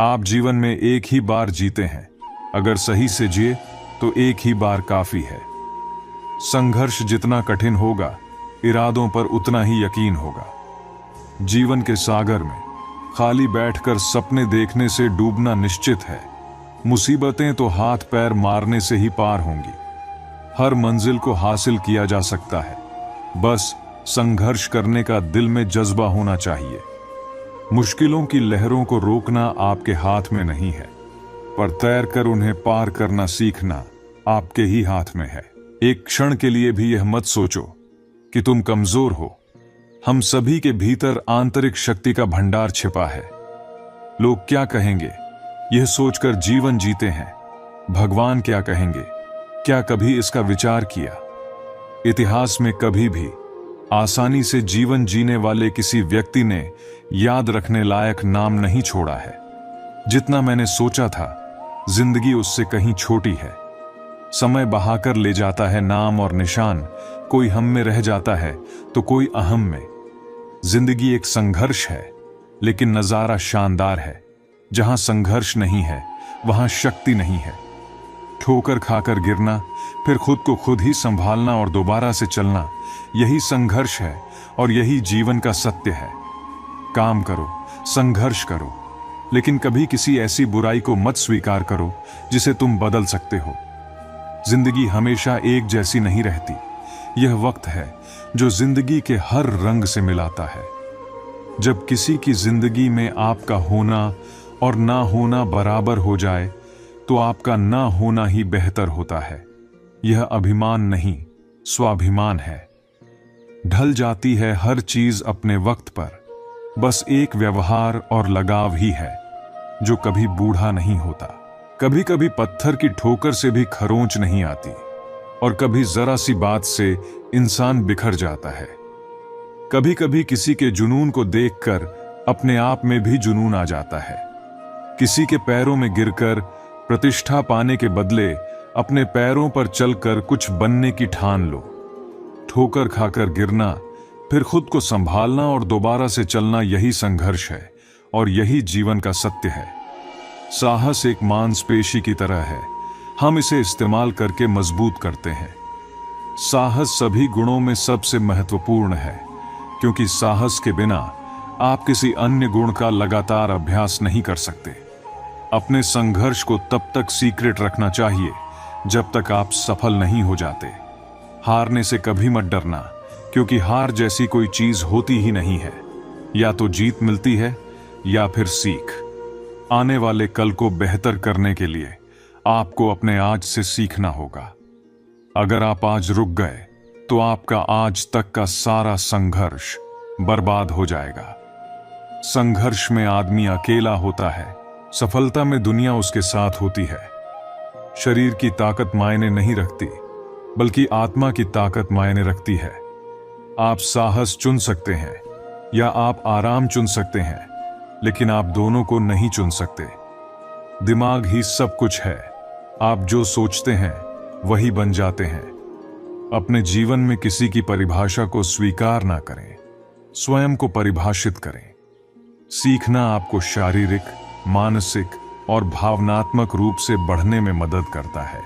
आप जीवन में एक ही बार जीते हैं, अगर सही से जिए तो एक ही बार काफी है। संघर्ष जितना कठिन होगा, इरादों पर उतना ही यकीन होगा। जीवन के सागर में खाली बैठकर सपने देखने से डूबना निश्चित है। मुसीबतें तो हाथ पैर मारने से ही पार होंगी। हर मंजिल को हासिल किया जा सकता है, बस संघर्ष करने का दिल में जज्बा होना चाहिए। मुश्किलों की लहरों को रोकना आपके हाथ में नहीं है, पर तैर कर उन्हें पार करना सीखना आपके ही हाथ में है। एक क्षण के लिए भी यह मत सोचो कि तुम कमजोर हो। हम सभी के भीतर आंतरिक शक्ति का भंडार छिपा है। लोग क्या कहेंगे यह सोचकर जीवन जीते हैं। भगवान क्या कहेंगे, क्या कभी इसका विचार किया? इतिहास में कभी भी आसानी से जीवन जीने वाले किसी व्यक्ति ने याद रखने लायक नाम नहीं छोड़ा है। जितना मैंने सोचा था, जिंदगी उससे कहीं छोटी है। समय बहाकर ले जाता है नाम और निशान, कोई हम में रह जाता है तो कोई अहम में। जिंदगी एक संघर्ष है, लेकिन नजारा शानदार है। जहां संघर्ष नहीं है वहां शक्ति नहीं है। ठोकर खाकर गिरना, फिर खुद को खुद ही संभालना और दोबारा से चलना, यही संघर्ष है और यही जीवन का सत्य है। काम करो, संघर्ष करो, लेकिन कभी किसी ऐसी बुराई को मत स्वीकार करो जिसे तुम बदल सकते हो। जिंदगी हमेशा एक जैसी नहीं रहती। यह वक्त है जो जिंदगी के हर रंग से मिलाता है। जब किसी की जिंदगी में आपका होना और ना होना बराबर हो जाए तो आपका ना होना ही बेहतर होता है। यह अभिमान नहीं, स्वाभिमान है। ढल जाती है हर चीज अपने वक्त पर, बस एक व्यवहार और लगाव ही है जो कभी बूढ़ा नहीं होता। कभी कभी पत्थर की ठोकर से भी खरोंच नहीं आती, और कभी जरा सी बात से इंसान बिखर जाता है। कभी कभी किसी के जुनून को देखकर अपने आप में भी जुनून आ जाता है। किसी के पैरों में गिरकर प्रतिष्ठा पाने के बदले अपने पैरों पर चलकर कुछ बनने की ठान लो। ठोकर खाकर गिरना, फिर खुद को संभालना और दोबारा से चलना, यही संघर्ष है और यही जीवन का सत्य है। साहस एक मांसपेशी की तरह है। हम इसे इस्तेमाल करके मजबूत करते हैं। साहस सभी गुणों में सबसे महत्वपूर्ण है, क्योंकि साहस के बिना आप किसी अन्य गुण का लगातार अभ्यास नहीं कर सकते। अपने संघर्ष को तब तक सीक्रेट रखना चाहिए जब तक आप सफल नहीं हो जाते। हारने से कभी मत डरना, क्योंकि हार जैसी कोई चीज होती ही नहीं है। या तो जीत मिलती है या फिर सीख। आने वाले कल को बेहतर करने के लिए आपको अपने आज से सीखना होगा। अगर आप आज रुक गए तो आपका आज तक का सारा संघर्ष बर्बाद हो जाएगा। संघर्ष में आदमी अकेला होता है, सफलता में दुनिया उसके साथ होती है। शरीर की ताकत मायने नहीं रखती, बल्कि आत्मा की ताकत मायने रखती है। आप साहस चुन सकते हैं या आप आराम चुन सकते हैं, लेकिन आप दोनों को नहीं चुन सकते। दिमाग ही सब कुछ है। आप जो सोचते हैं वही बन जाते हैं। अपने जीवन में किसी की परिभाषा को स्वीकार ना करें, स्वयं को परिभाषित करें। सीखना आपको शारीरिक, मानसिक और भावनात्मक रूप से बढ़ने में मदद करता है,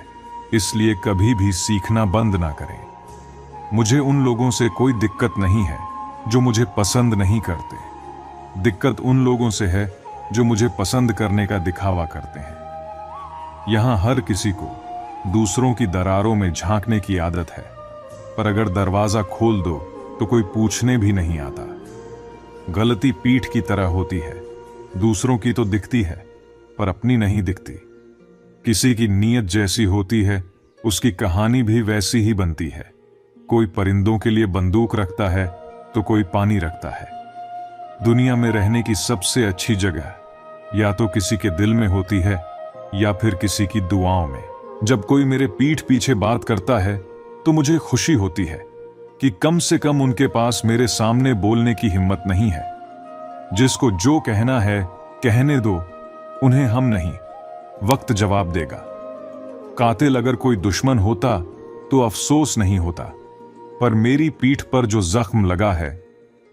इसलिए कभी भी सीखना बंद ना करें। मुझे उन लोगों से कोई दिक्कत नहीं है जो मुझे पसंद नहीं करते। दिक्कत उन लोगों से है जो मुझे पसंद करने का दिखावा करते हैं। यहां हर किसी को दूसरों की दरारों में झांकने की आदत है, पर अगर दरवाजा खोल दो तो कोई पूछने भी नहीं आता। गलती पीठ की तरह होती है, दूसरों की तो दिखती है पर अपनी नहीं दिखती। किसी की नीयत जैसी होती है, उसकी कहानी भी वैसी ही बनती है। कोई परिंदों के लिए बंदूक रखता है तो कोई पानी रखता है। दुनिया में रहने की सबसे अच्छी जगह या तो किसी के दिल में होती है या फिर किसी की दुआओं में। जब कोई मेरे पीठ पीछे बात करता है तो मुझे खुशी होती है कि कम से कम उनके पास मेरे सामने बोलने की हिम्मत नहीं है। जिसको जो कहना है कहने दो, उन्हें हम नहीं, वक्त जवाब देगा। कातिल अगर कोई दुश्मन होता तो अफसोस नहीं होता, पर मेरी पीठ पर जो जख्म लगा है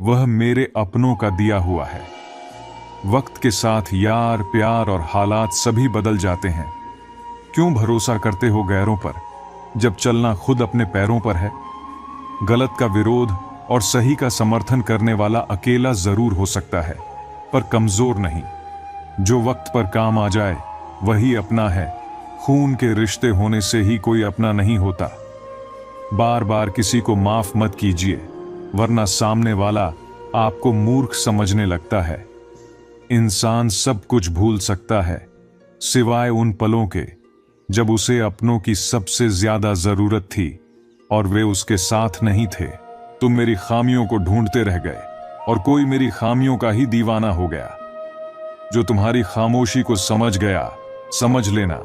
वह मेरे अपनों का दिया हुआ है। वक्त के साथ यार, प्यार और हालात सभी बदल जाते हैं। क्यों भरोसा करते हो गैरों पर, जब चलना खुद अपने पैरों पर है। गलत का विरोध और सही का समर्थन करने वाला अकेला जरूर हो सकता है, पर कमजोर नहीं। जो वक्त पर काम आ जाए वही अपना है। खून के रिश्ते होने से ही कोई अपना नहीं होता। बार बार किसी को माफ मत कीजिए, वरना सामने वाला आपको मूर्ख समझने लगता है। इंसान सब कुछ भूल सकता है, सिवाय उन पलों के जब उसे अपनों की सबसे ज्यादा जरूरत थी और वे उसके साथ नहीं थे। तुम मेरी खामियों को ढूंढते रह गए और कोई मेरी खामियों का ही दीवाना हो गया। जो तुम्हारी खामोशी को समझ गया, समझ लेना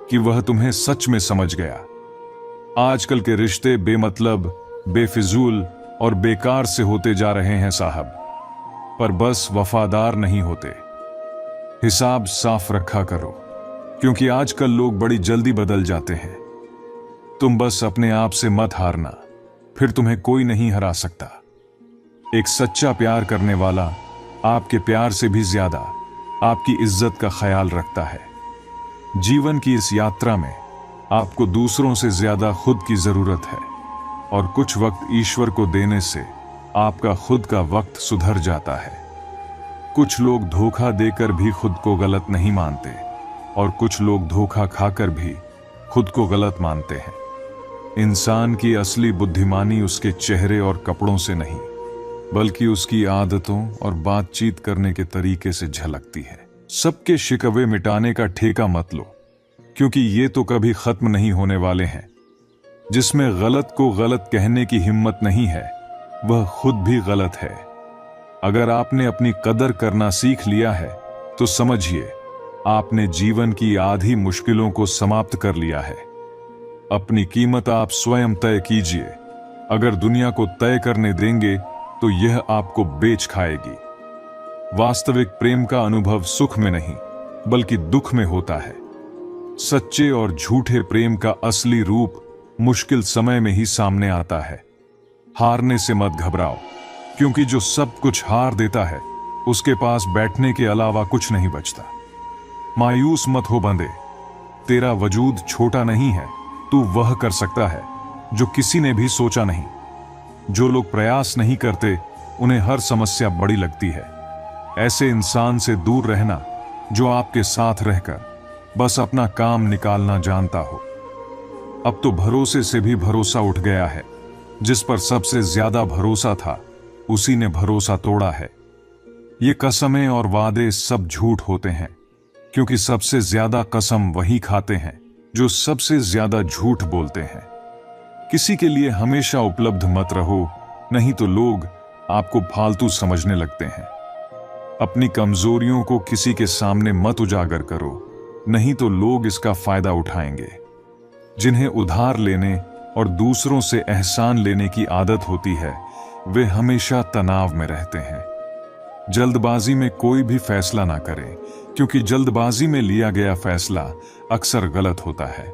कि वह तुम्हें सच में समझ गया। आजकल के रिश्ते बेमतलब, बेफिजूल और बेकार से होते जा रहे हैं साहब, पर बस वफादार नहीं होते। हिसाब साफ रखा करो, क्योंकि आजकल लोग बड़ी जल्दी बदल जाते हैं। तुम बस अपने आप से मत हारना, फिर तुम्हें कोई नहीं हरा सकता। एक सच्चा प्यार करने वाला आपके प्यार से भी ज्यादा आपकी इज्जत का ख्याल रखता है। जीवन की इस यात्रा में आपको दूसरों से ज्यादा खुद की जरूरत है, और कुछ वक्त ईश्वर को देने से आपका खुद का वक्त सुधर जाता है। कुछ लोग धोखा देकर भी खुद को गलत नहीं मानते, और कुछ लोग धोखा खाकर भी खुद को गलत मानते हैं। इंसान की असली बुद्धिमानी उसके चेहरे और कपड़ों से नहीं, बल्कि उसकी आदतों और बातचीत करने के तरीके से झलकती है। सबके शिकवे मिटाने का ठेका मत लो, क्योंकि ये तो कभी खत्म नहीं होने वाले हैं। जिसमें गलत को गलत कहने की हिम्मत नहीं है, वह खुद भी गलत है। अगर आपने अपनी कदर करना सीख लिया है तो समझिए आपने जीवन की आधी मुश्किलों को समाप्त कर लिया है। अपनी कीमत आप स्वयं तय कीजिए। अगर दुनिया को तय करने देंगे तो यह आपको बेच खाएगी। वास्तविक प्रेम का अनुभव सुख में नहीं, बल्कि दुख में होता है। सच्चे और झूठे प्रेम का असली रूप मुश्किल समय में ही सामने आता है। हारने से मत घबराओ, क्योंकि जो सब कुछ हार देता है उसके पास बैठने के अलावा कुछ नहीं बचता। मायूस मत हो बंदे, तेरा वजूद छोटा नहीं है, तू वह कर सकता है जो किसी ने भी सोचा नहीं। जो लोग प्रयास नहीं करते उन्हें हर समस्या बड़ी लगती है। ऐसे इंसान से दूर रहना जो आपके साथ रहकर बस अपना काम निकालना जानता हो। अब तो भरोसे से भी भरोसा उठ गया है। जिस पर सबसे ज्यादा भरोसा था उसी ने भरोसा तोड़ा है। ये कस्में और वादे सब झूठ होते हैं, क्योंकि सबसे ज्यादा कसम वही खाते हैं जो सबसे ज्यादा झूठ बोलते हैं। किसी के लिए हमेशा उपलब्ध मत रहो, नहीं तो लोग आपको फालतू समझने लगते हैं। अपनी कमजोरियों को किसी के सामने मत उजागर करो, नहीं तो लोग इसका फायदा उठाएंगे। जिन्हें उधार लेने और दूसरों से एहसान लेने की आदत होती है, वे हमेशा तनाव में रहते हैं। जल्दबाजी में कोई भी फैसला ना करें, क्योंकि जल्दबाजी में लिया गया फैसला अक्सर गलत होता है।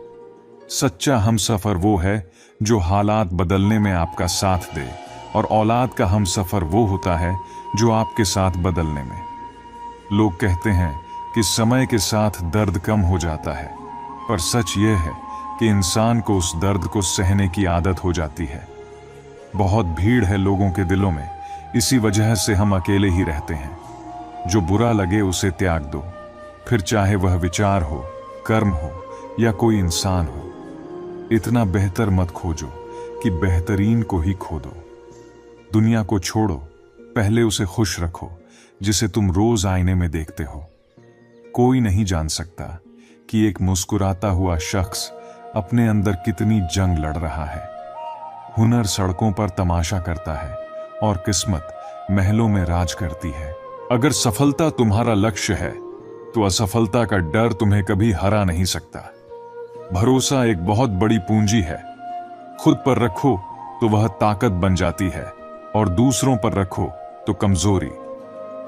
सच्चा हमसफर वो है जो हालात बदलने में आपका साथ दे, और औलाद का हमसफर वो होता है जो आपके साथ बदलने में। लोग कहते हैं कि समय के साथ दर्द कम हो जाता है, पर सच ये है कि इंसान को उस दर्द को सहने की आदत हो जाती है। बहुत भीड़ है लोगों के दिलों में, इसी वजह से हम अकेले ही रहते हैं। जो बुरा लगे उसे त्याग दो, फिर चाहे वह विचार हो, कर्म हो या कोई इंसान हो। इतना बेहतर मत खोजो कि बेहतरीन को ही खो दो। दुनिया को छोड़ो, पहले उसे खुश रखो जिसे तुम रोज आईने में देखते हो। कोई नहीं जान सकता कि एक मुस्कुराता हुआ शख्स अपने अंदर कितनी जंग लड़ रहा है। हुनर सड़कों पर तमाशा करता है और किस्मत महलों में राज करती है। अगर सफलता तुम्हारा लक्ष्य है तो असफलता का डर तुम्हें कभी हरा नहीं सकता। भरोसा एक बहुत बड़ी पूंजी है। खुद पर रखो तो वह ताकत बन जाती है, और दूसरों पर रखो तो कमजोरी।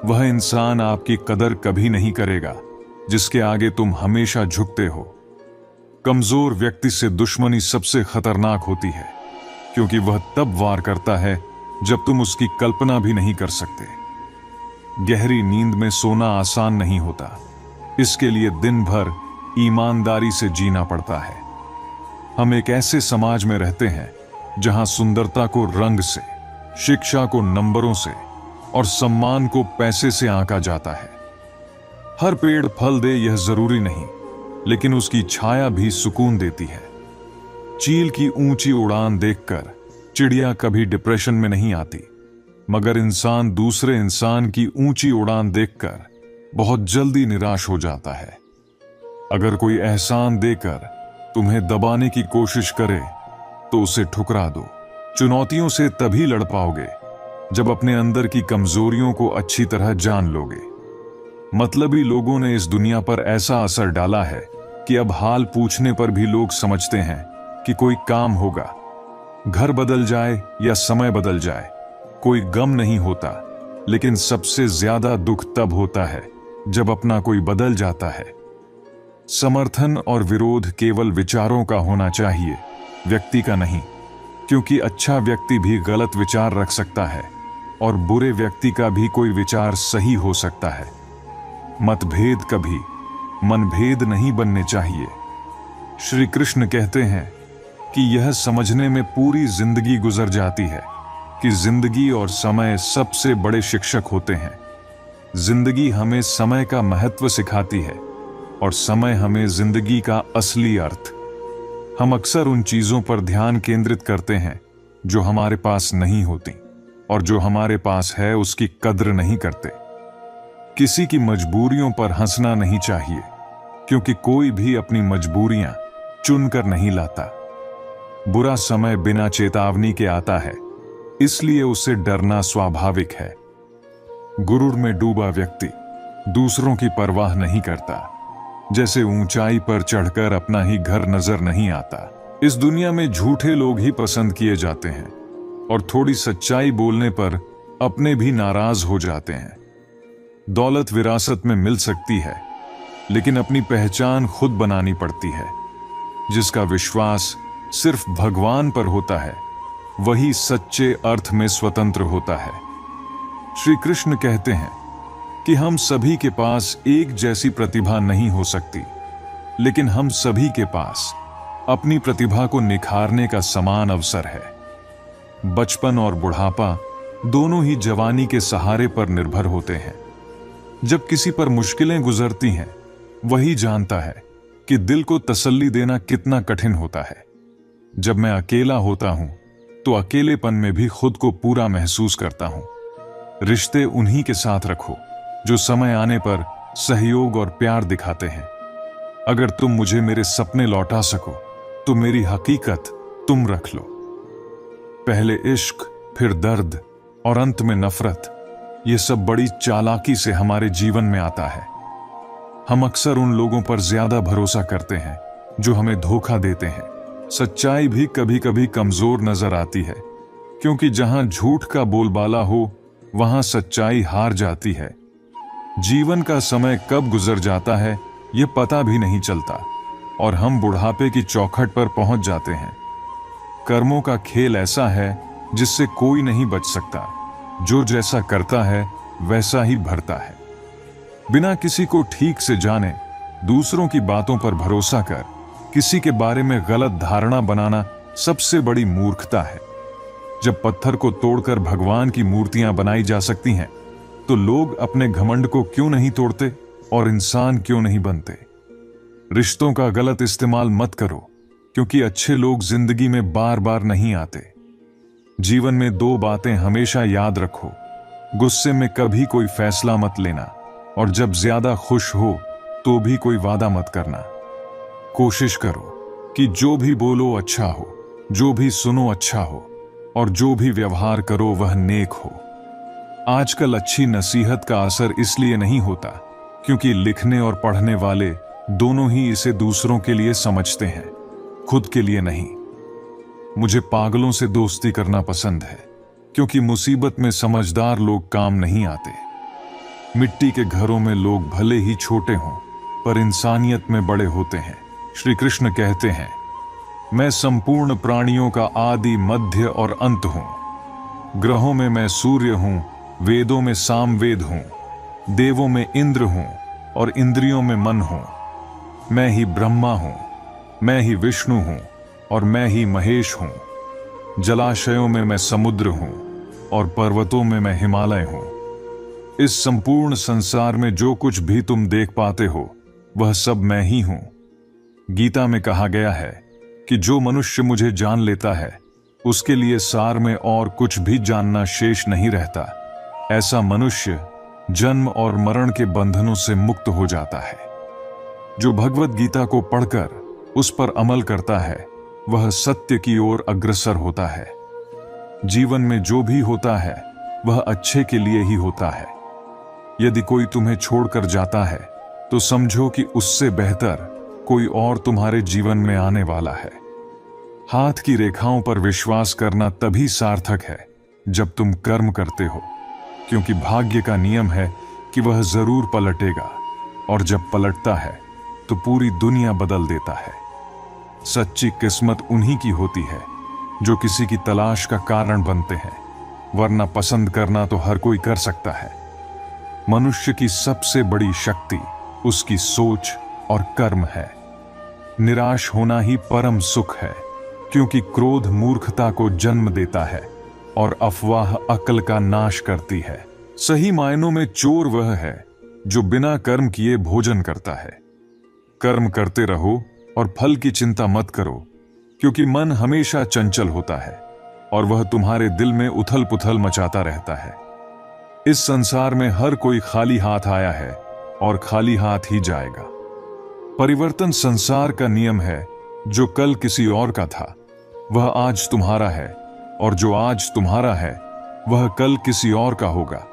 वह इंसान आपकी कदर कभी नहीं करेगा जिसके आगे तुम हमेशा झुकते हो। कमजोर व्यक्ति से दुश्मनी सबसे खतरनाक होती है, क्योंकि वह तब वार करता है जब तुम उसकी कल्पना भी नहीं कर सकते। गहरी नींद में सोना आसान नहीं होता, इसके लिए दिन भर ईमानदारी से जीना पड़ता है। हम एक ऐसे समाज में रहते हैं जहां सुंदरता को रंग से, शिक्षा को नंबरों से और सम्मान को पैसे से आंका जाता है। हर पेड़ फल दे यह जरूरी नहीं, लेकिन उसकी छाया भी सुकून देती है। चील की ऊंची उड़ान देखकर चिड़िया कभी डिप्रेशन में नहीं आती, मगर इंसान दूसरे इंसान की ऊंची उड़ान देखकर बहुत जल्दी निराश हो जाता है। अगर कोई एहसान देकर तुम्हें दबाने की कोशिश करे तो उसे ठुकरा दो। चुनौतियों से तभी लड़ पाओगे जब अपने अंदर की कमजोरियों को अच्छी तरह जान लोगे। मतलबी लोगों ने इस दुनिया पर ऐसा असर डाला है कि अब हाल पूछने पर भी लोग समझते हैं कि कोई काम होगा। घर बदल जाए या समय बदल जाए, कोई गम नहीं होता, लेकिन सबसे ज्यादा दुख तब होता है जब अपना कोई बदल जाता है। समर्थन और विरोध केवल विचारों का होना चाहिए, व्यक्ति का नहीं, क्योंकि अच्छा व्यक्ति भी गलत विचार रख सकता है और बुरे व्यक्ति का भी कोई विचार सही हो सकता है। मतभेद कभी मनभेद नहीं बनने चाहिए। श्री कृष्ण कहते हैं कि यह समझने में पूरी जिंदगी गुजर जाती है कि जिंदगी और समय सबसे बड़े शिक्षक होते हैं। जिंदगी हमें समय का महत्व सिखाती है और समय हमें जिंदगी का असली अर्थ। हम अक्सर उन चीजों पर ध्यान केंद्रित करते हैं जो हमारे पास नहीं होती, और जो हमारे पास है उसकी कद्र नहीं करते। किसी की मजबूरियों पर हंसना नहीं चाहिए, क्योंकि कोई भी अपनी मजबूरियां चुनकर नहीं लाता। बुरा समय बिना चेतावनी के आता है, इसलिए उससे डरना स्वाभाविक है। गुरूर में डूबा व्यक्ति दूसरों की परवाह नहीं करता। जैसे ऊंचाई पर चढ़कर अपना ही घर नजर नहीं आता। इस दुनिया में झूठे लोग ही पसंद किए जाते हैं, और थोड़ी सच्चाई बोलने पर अपने भी नाराज हो जाते हैं। दौलत विरासत में मिल सकती है, लेकिन अपनी पहचान खुद बनानी पड़ती है। जिसका विश्वास सिर्फ भगवान पर होता है, वही सच्चे अर्थ में स्वतंत्र होता है। श्री कृष्ण कहते हैं कि हम सभी के पास एक जैसी प्रतिभा नहीं हो सकती। लेकिन हम सभी के पास अपनी प्रतिभा को निखारने का समान अवसर है। बचपन और बुढ़ापा दोनों ही जवानी के सहारे पर निर्भर होते हैं। जब किसी पर मुश्किलें गुजरती हैं, वही जानता है कि दिल को तसल्ली देना कितना कठिन होता है। जब मैं अकेला होता हूं, तो अकेलेपन में भी खुद को पूरा महसूस करता हूं। रिश्ते उन्हीं के साथ रखो जो समय आने पर सहयोग और प्यार दिखाते हैं। अगर तुम मुझे मेरे सपने लौटा सको, तो मेरी हकीकत तुम रख लो। पहले इश्क, फिर दर्द और अंत में नफरत, ये सब बड़ी चालाकी से हमारे जीवन में आता है। हम अक्सर उन लोगों पर ज्यादा भरोसा करते हैं जो हमें धोखा देते हैं। सच्चाई भी कभी कभी कमजोर नजर आती है, क्योंकि जहां झूठ का बोलबाला हो, वहां सच्चाई हार जाती है। जीवन का समय कब गुजर जाता है ये पता भी नहीं चलता, और हम बुढ़ापे की चौखट पर पहुंच जाते हैं। कर्मों का खेल ऐसा है जिससे कोई नहीं बच सकता। जो जैसा करता है वैसा ही भरता है। बिना किसी को ठीक से जाने दूसरों की बातों पर भरोसा कर किसी के बारे में गलत धारणा बनाना सबसे बड़ी मूर्खता है। जब पत्थर को तोड़कर भगवान की मूर्तियां बनाई जा सकती हैं, तो लोग अपने घमंड को क्यों नहीं तोड़ते और इंसान क्यों नहीं बनते? रिश्तों का गलत इस्तेमाल मत करो, क्योंकि अच्छे लोग जिंदगी में बार बार नहीं आते। जीवन में दो बातें हमेशा याद रखो: गुस्से में कभी कोई फैसला मत लेना, और जब ज्यादा खुश हो तो भी कोई वादा मत करना। कोशिश करो कि जो भी बोलो अच्छा हो, जो भी सुनो अच्छा हो, और जो भी व्यवहार करो वह नेक हो। आजकल अच्छी नसीहत का असर इसलिए नहीं होता क्योंकि लिखने और पढ़ने वाले दोनों ही इसे दूसरों के लिए समझते हैं, खुद के लिए नहीं। मुझे पागलों से दोस्ती करना पसंद है, क्योंकि मुसीबत में समझदार लोग काम नहीं आते। मिट्टी के घरों में लोग भले ही छोटे हों, पर इंसानियत में बड़े होते हैं। श्री कृष्ण कहते हैं, मैं संपूर्ण प्राणियों का आदि, मध्य और अंत हूं। ग्रहों में मैं सूर्य हूं, वेदों में सामवेद हूं, देवों में इंद्र हूं और इंद्रियों में मन हूं। मैं ही ब्रह्मा हूं, मैं ही विष्णु हूं और मैं ही महेश हूं। जलाशयों में मैं समुद्र हूं और पर्वतों में मैं हिमालय हूं। इस संपूर्ण संसार में जो कुछ भी तुम देख पाते हो, वह सब मैं ही हूं। गीता में कहा गया है कि जो मनुष्य मुझे जान लेता है, उसके लिए सार में और कुछ भी जानना शेष नहीं रहता। ऐसा मनुष्य जन्म और मरण के बंधनों से मुक्त हो जाता है। जो भगवत गीता को पढ़कर उस पर अमल करता है, वह सत्य की ओर अग्रसर होता है। जीवन में जो भी होता है वह अच्छे के लिए ही होता है। यदि कोई तुम्हें छोड़कर जाता है, तो समझो कि उससे बेहतर कोई और तुम्हारे जीवन में आने वाला है। हाथ की रेखाओं पर विश्वास करना तभी सार्थक है जब तुम कर्म करते हो, क्योंकि भाग्य का नियम है कि वह जरूर पलटेगा, और जब पलटता है तो पूरी दुनिया बदल देता है। सच्ची किस्मत उन्हीं की होती है जो किसी की तलाश का कारण बनते हैं, वरना पसंद करना तो हर कोई कर सकता है। मनुष्य की सबसे बड़ी शक्ति उसकी सोच और कर्म है। निराश होना ही परम सुख है, क्योंकि क्रोध मूर्खता को जन्म देता है और अफवाह अक्ल का नाश करती है। सही मायनों में चोर वह है जो बिना कर्म किए भोजन करता है। कर्म करते रहो और फल की चिंता मत करो, क्योंकि मन हमेशा चंचल होता है और वह तुम्हारे दिल में उथल पुथल मचाता रहता है। इस संसार में हर कोई खाली हाथ आया है और खाली हाथ ही जाएगा। परिवर्तन संसार का नियम है। जो कल किसी और का था, वह आज तुम्हारा है, और जो आज तुम्हारा है, वह कल किसी और का होगा।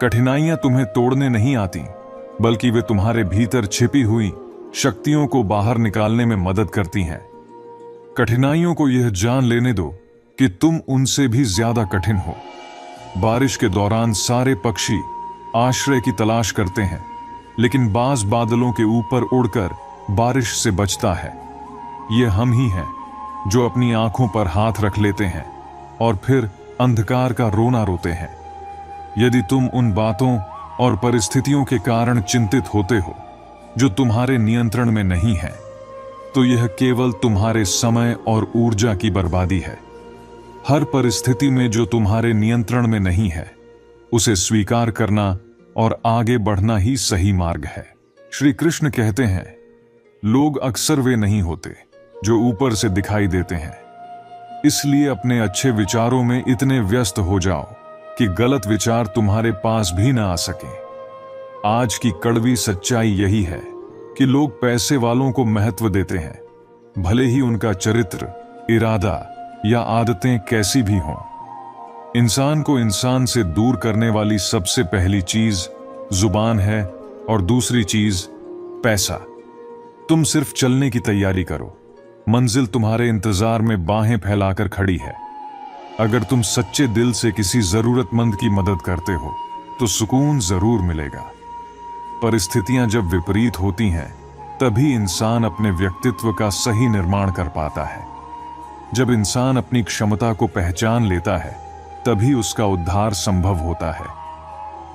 कठिनाइयां तुम्हें तोड़ने नहीं आती, बल्कि वे तुम्हारे भीतर छिपी हुई शक्तियों को बाहर निकालने में मदद करती हैं। कठिनाइयों को यह जान लेने दो कि तुम उनसे भी ज्यादा कठिन हो। बारिश के दौरान सारे पक्षी आश्रय की तलाश करते हैं, लेकिन बाज बादलों के ऊपर उड़कर बारिश से बचता है। ये हम ही हैं जो अपनी आंखों पर हाथ रख लेते हैं और फिर अंधकार का रोना रोते हैं। यदि तुम उन बातों और परिस्थितियों के कारण चिंतित होते हो, जो तुम्हारे नियंत्रण में नहीं है, तो यह केवल तुम्हारे समय और ऊर्जा की बर्बादी है। हर परिस्थिति में जो तुम्हारे नियंत्रण में नहीं है, उसे स्वीकार करना और आगे बढ़ना ही सही मार्ग है। श्री कृष्ण कहते हैं, लोग अक्सर वे नहीं होते जो ऊपर से दिखाई देते हैं। इसलिए अपने अच्छे विचारों में इतने व्यस्त हो जाओ कि गलत विचार तुम्हारे पास भी ना आ सके। आज की कड़वी सच्चाई यही है कि लोग पैसे वालों को महत्व देते हैं, भले ही उनका चरित्र, इरादा या आदतें कैसी भी हों। इंसान को इंसान से दूर करने वाली सबसे पहली चीज जुबान है और दूसरी चीज पैसा। तुम सिर्फ चलने की तैयारी करो, मंजिल तुम्हारे इंतजार में बाहें फैलाकर खड़ी है। अगर तुम सच्चे दिल से किसी जरूरतमंद की मदद करते हो तो सुकून जरूर मिलेगा। परिस्थितियां जब विपरीत होती हैं, तभी इंसान अपने व्यक्तित्व का सही निर्माण कर पाता है। जब इंसान अपनी क्षमता को पहचान लेता है, तभी उसका उद्धार संभव होता है।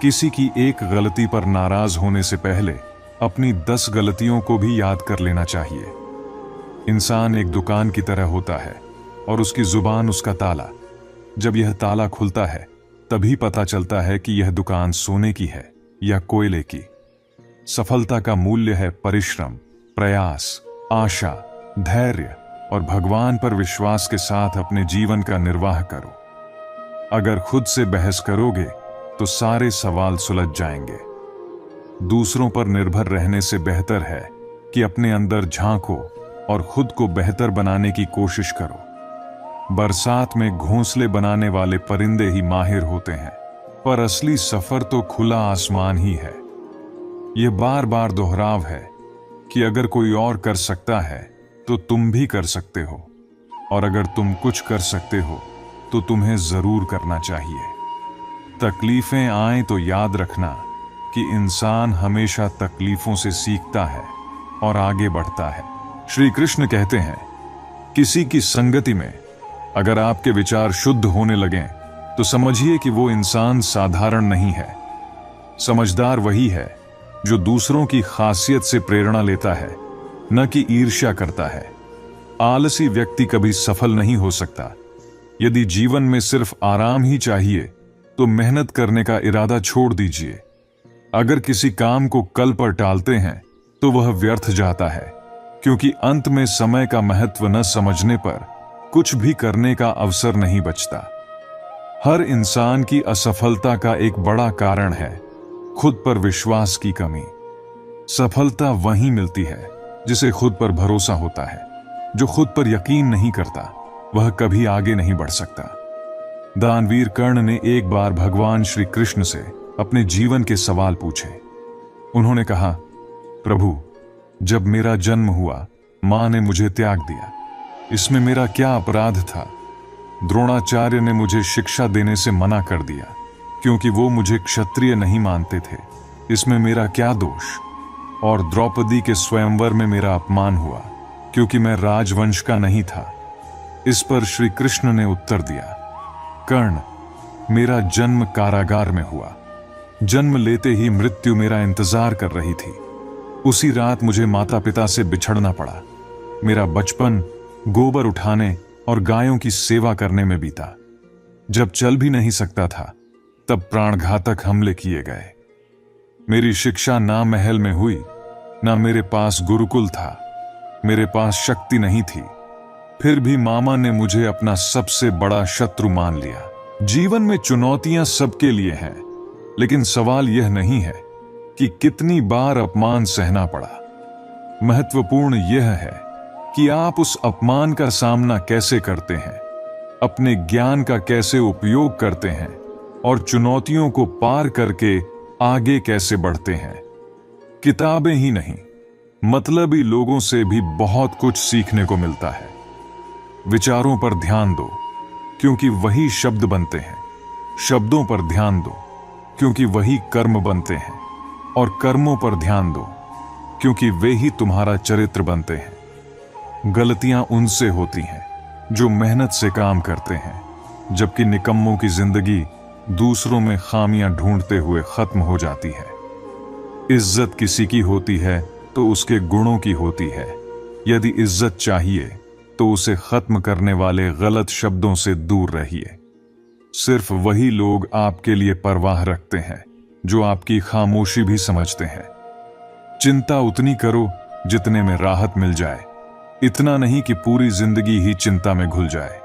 किसी की एक गलती पर नाराज होने से पहले अपनी 10 गलतियों को भी याद कर लेना चाहिए। इंसान एक दुकान की तरह होता है और उसकी जुबान उसका ताला। जब यह ताला खुलता है, तभी पता चलता है कि यह दुकान सोने की है या कोयले की। सफलता का मूल्य है परिश्रम, प्रयास, आशा, धैर्य और भगवान पर विश्वास के साथ अपने जीवन का निर्वाह करो। अगर खुद से बहस करोगे तो सारे सवाल सुलझ जाएंगे। दूसरों पर निर्भर रहने से बेहतर है कि अपने अंदर झांको और खुद को बेहतर बनाने की कोशिश करो। बरसात में घोंसले बनाने वाले परिंदे ही माहिर होते हैं, पर असली सफर तो खुला आसमान ही है। यह बार बार दोहराव है कि अगर कोई और कर सकता है तो तुम भी कर सकते हो, और अगर तुम कुछ कर सकते हो तो तुम्हें जरूर करना चाहिए। तकलीफें आए तो याद रखना कि इंसान हमेशा तकलीफों से सीखता है और आगे बढ़ता है। श्री कृष्ण कहते हैं, किसी की संगति में अगर आपके विचार शुद्ध होने लगें तो समझिए कि वो इंसान साधारण नहीं है। समझदार वही है जो दूसरों की खासियत से प्रेरणा लेता है, न कि ईर्ष्या करता है। आलसी व्यक्ति कभी सफल नहीं हो सकता। यदि जीवन में सिर्फ आराम ही चाहिए तो मेहनत करने का इरादा छोड़ दीजिए। अगर किसी काम को कल पर टालते हैं तो वह व्यर्थ जाता है, क्योंकि अंत में समय का महत्व न समझने पर कुछ भी करने का अवसर नहीं बचता। हर इंसान की असफलता का एक बड़ा कारण है खुद पर विश्वास की कमी। सफलता वहीं मिलती है जिसे खुद पर भरोसा होता है। जो खुद पर यकीन नहीं करता वह कभी आगे नहीं बढ़ सकता। दानवीर कर्ण ने एक बार भगवान श्री कृष्ण से अपने जीवन के सवाल पूछे। उन्होंने कहा, प्रभु, जब मेरा जन्म हुआ मां ने मुझे त्याग दिया, इसमें मेरा क्या अपराध था? द्रोणाचार्य ने मुझे शिक्षा देने से मना कर दिया क्योंकि वो मुझे क्षत्रिय नहीं मानते थे, इसमें मेरा क्या दोष? और द्रौपदी के स्वयंवर में मेरा अपमान हुआ क्योंकि मैं राजवंश का नहीं था। इस पर श्री कृष्ण ने उत्तर दिया, कर्ण, मेरा जन्म कारागार में हुआ। जन्म लेते ही मृत्यु मेरा इंतजार कर रही थी। उसी रात मुझे माता पिता से बिछड़ना पड़ा। मेरा बचपन गोबर उठाने और गायों की सेवा करने में बीता। जब चल भी नहीं सकता था तब प्राणघातक हमले किए गए। मेरी शिक्षा ना महल में हुई, ना मेरे पास गुरुकुल था। मेरे पास शक्ति नहीं थी, फिर भी मामा ने मुझे अपना सबसे बड़ा शत्रु मान लिया। जीवन में चुनौतियां सबके लिए हैं, लेकिन सवाल यह नहीं है कि कितनी बार अपमान सहना पड़ा। महत्वपूर्ण यह है कि आप उस अपमान का सामना कैसे करते हैं, अपने ज्ञान का कैसे उपयोग करते हैं और चुनौतियों को पार करके आगे कैसे बढ़ते हैं। किताबें ही नहीं, मतलबी लोगों से भी बहुत कुछ सीखने को मिलता है। विचारों पर ध्यान दो क्योंकि वही शब्द बनते हैं। शब्दों पर ध्यान दो क्योंकि वही कर्म बनते हैं, और कर्मों पर ध्यान दो क्योंकि वे ही तुम्हारा चरित्र बनते हैं। गलतियां उनसे होती हैं जो मेहनत से काम करते हैं, जबकि निकम्मों की जिंदगी दूसरों में खामियां ढूंढते हुए खत्म हो जाती है। इज्जत किसी की होती है तो उसके गुणों की होती है। यदि इज्जत चाहिए तो उसे खत्म करने वाले गलत शब्दों से दूर रहिए। सिर्फ वही लोग आपके लिए परवाह रखते हैं जो आपकी खामोशी भी समझते हैं। चिंता उतनी करो जितने में राहत मिल जाए, इतना नहीं कि पूरी जिंदगी ही चिंता में घुल जाए।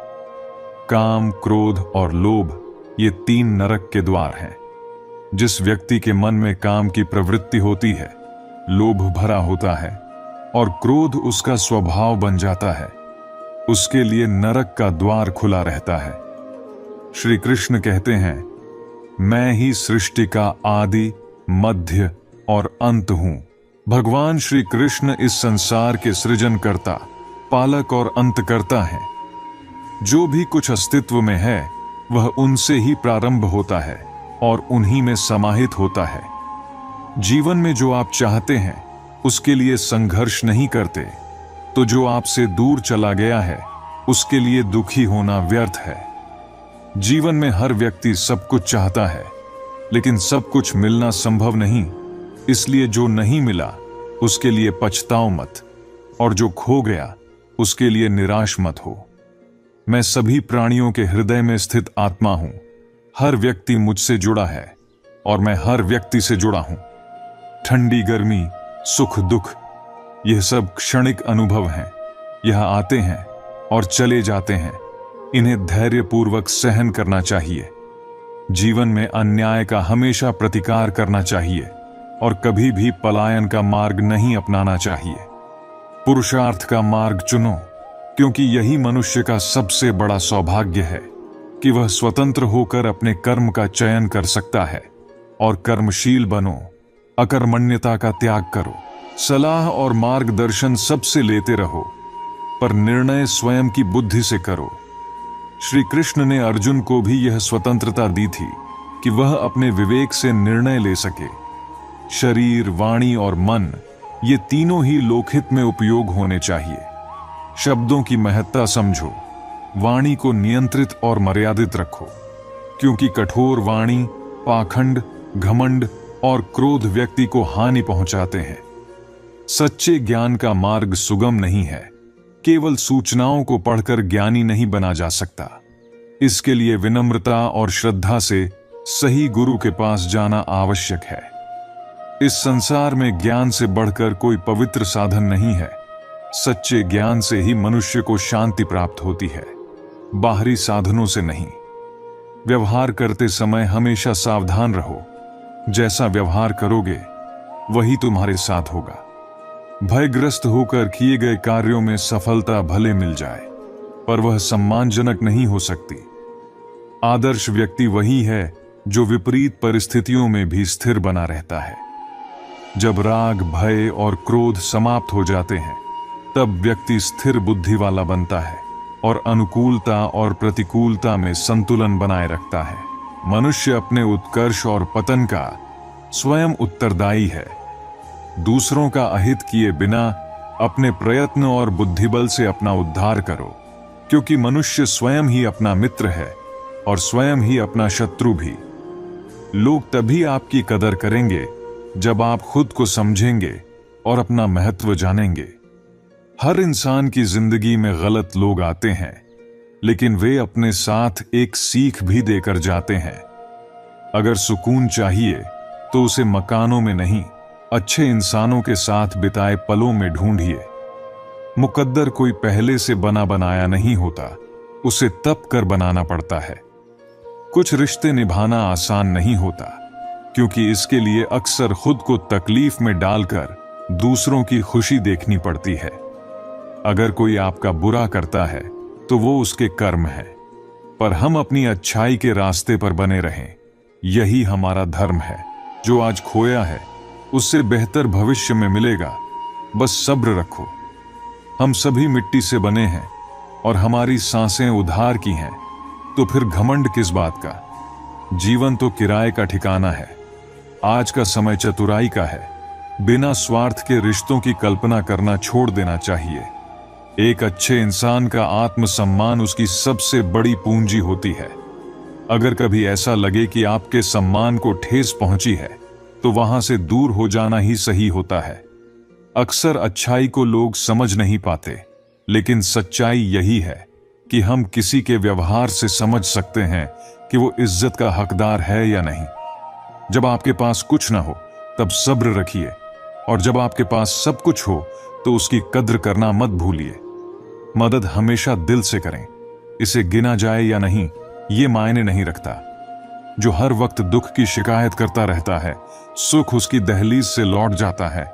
काम, क्रोध और लोभ ये 3 नरक के द्वार हैं। जिस व्यक्ति के मन में काम की प्रवृत्ति होती है, लोभ भरा होता है और क्रोध उसका स्वभाव बन जाता है, उसके लिए नरक का द्वार खुला रहता है। श्री कृष्ण कहते हैं, मैं ही सृष्टि का आदि, मध्य और अंत हूं। भगवान श्री कृष्ण इस संसार के सृजनकर्ता, पालक और अंतकर्ता हैं। जो भी कुछ अस्तित्व में है वह उनसे ही प्रारंभ होता है और उन्हीं में समाहित होता है। जीवन में जो आप चाहते हैं उसके लिए संघर्ष नहीं करते तो जो आपसे दूर चला गया है उसके लिए दुखी होना व्यर्थ है। जीवन में हर व्यक्ति सब कुछ चाहता है, लेकिन सब कुछ मिलना संभव नहीं। इसलिए जो नहीं मिला उसके लिए पछताओ मत, और जो खो गया उसके लिए निराश मत हो। मैं सभी प्राणियों के हृदय में स्थित आत्मा हूं। हर व्यक्ति मुझसे जुड़ा है और मैं हर व्यक्ति से जुड़ा हूं। ठंडी गर्मी, सुख दुख, यह सब क्षणिक अनुभव हैं। यह आते हैं और चले जाते हैं। इन्हें धैर्यपूर्वक सहन करना चाहिए। जीवन में अन्याय का हमेशा प्रतिकार करना चाहिए और कभी भी पलायन का मार्ग नहीं अपनाना चाहिए। पुरुषार्थ का मार्ग चुनो, क्योंकि यही मनुष्य का सबसे बड़ा सौभाग्य है कि वह स्वतंत्र होकर अपने कर्म का चयन कर सकता है। और कर्मशील बनो, अकर्मण्यता का त्याग करो। सलाह और मार्गदर्शन सबसे लेते रहो, पर निर्णय स्वयं की बुद्धि से करो। श्री कृष्ण ने अर्जुन को भी यह स्वतंत्रता दी थी कि वह अपने विवेक से निर्णय ले सके। शरीर, वाणी और मन, ये तीनों ही लोकहित में उपयोग होने चाहिए। शब्दों की महत्ता समझो। वाणी को नियंत्रित और मर्यादित रखो, क्योंकि कठोर वाणी, पाखंड, घमंड और क्रोध व्यक्ति को हानि पहुंचाते हैं। सच्चे ज्ञान का मार्ग सुगम नहीं है। केवल सूचनाओं को पढ़कर ज्ञानी नहीं बना जा सकता। इसके लिए विनम्रता और श्रद्धा से सही गुरु के पास जाना आवश्यक है। इस संसार में ज्ञान से बढ़कर कोई पवित्र साधन नहीं है। सच्चे ज्ञान से ही मनुष्य को शांति प्राप्त होती है, बाहरी साधनों से नहीं। व्यवहार करते समय हमेशा सावधान रहो। जैसा व्यवहार करोगे वही तुम्हारे साथ होगा। भयग्रस्त होकर किए गए कार्यों में सफलता भले मिल जाए, पर वह सम्मानजनक नहीं हो सकती। आदर्श व्यक्ति वही है जो विपरीत परिस्थितियों में भी स्थिर बना रहता है। जब राग, भय और क्रोध समाप्त हो जाते हैं, तब व्यक्ति स्थिर बुद्धि वाला बनता है और अनुकूलता और प्रतिकूलता में संतुलन बनाए रखता है। मनुष्य अपने उत्कर्ष और पतन का स्वयं उत्तरदायी है। दूसरों का अहित किए बिना अपने प्रयत्न और बुद्धिबल से अपना उद्धार करो, क्योंकि मनुष्य स्वयं ही अपना मित्र है और स्वयं ही अपना शत्रु भी। लोग तभी आपकी कदर करेंगे जब आप खुद को समझेंगे और अपना महत्व जानेंगे। हर इंसान की जिंदगी में गलत लोग आते हैं, लेकिन वे अपने साथ एक सीख भी देकर जाते हैं। अगर सुकून चाहिए तो उसे मकानों में नहीं, अच्छे इंसानों के साथ बिताए पलों में ढूंढिए। मुकद्दर कोई पहले से बना बनाया नहीं होता, उसे तप कर बनाना पड़ता है। कुछ रिश्ते निभाना आसान नहीं होता, क्योंकि इसके लिए अक्सर खुद को तकलीफ में डालकर दूसरों की खुशी देखनी पड़ती है। अगर कोई आपका बुरा करता है तो वो उसके कर्म है, पर हम अपनी अच्छाई के रास्ते पर बने रहें, यही हमारा धर्म है। जो आज खोया है उससे बेहतर भविष्य में मिलेगा। बस सब्र रखो। हम सभी मिट्टी से बने हैं और हमारी सांसें उधार की हैं, तो फिर घमंड किस बात का। जीवन तो किराए का ठिकाना है। आज का समय चतुराई का है। बिना स्वार्थ के रिश्तों की कल्पना करना छोड़ देना चाहिए। एक अच्छे इंसान का आत्मसम्मान उसकी सबसे बड़ी पूंजी होती है। अगर कभी ऐसा लगे कि आपके सम्मान को ठेस पहुंची है, तो वहां से दूर हो जाना ही सही होता है। अक्सर अच्छाई को लोग समझ नहीं पाते, लेकिन सच्चाई यही है कि हम किसी के व्यवहार से समझ सकते हैं कि वो इज्जत का हकदार है या नहीं। जब आपके पास कुछ ना हो तब सब्र रखिए, और जब आपके पास सब कुछ हो तो उसकी कद्र करना मत भूलिए। मदद हमेशा दिल से करें, इसे गिना जाए या नहीं ये मायने नहीं रखता। जो हर वक्त दुख की शिकायत करता रहता है, सुख उसकी दहलीज से लौट जाता है।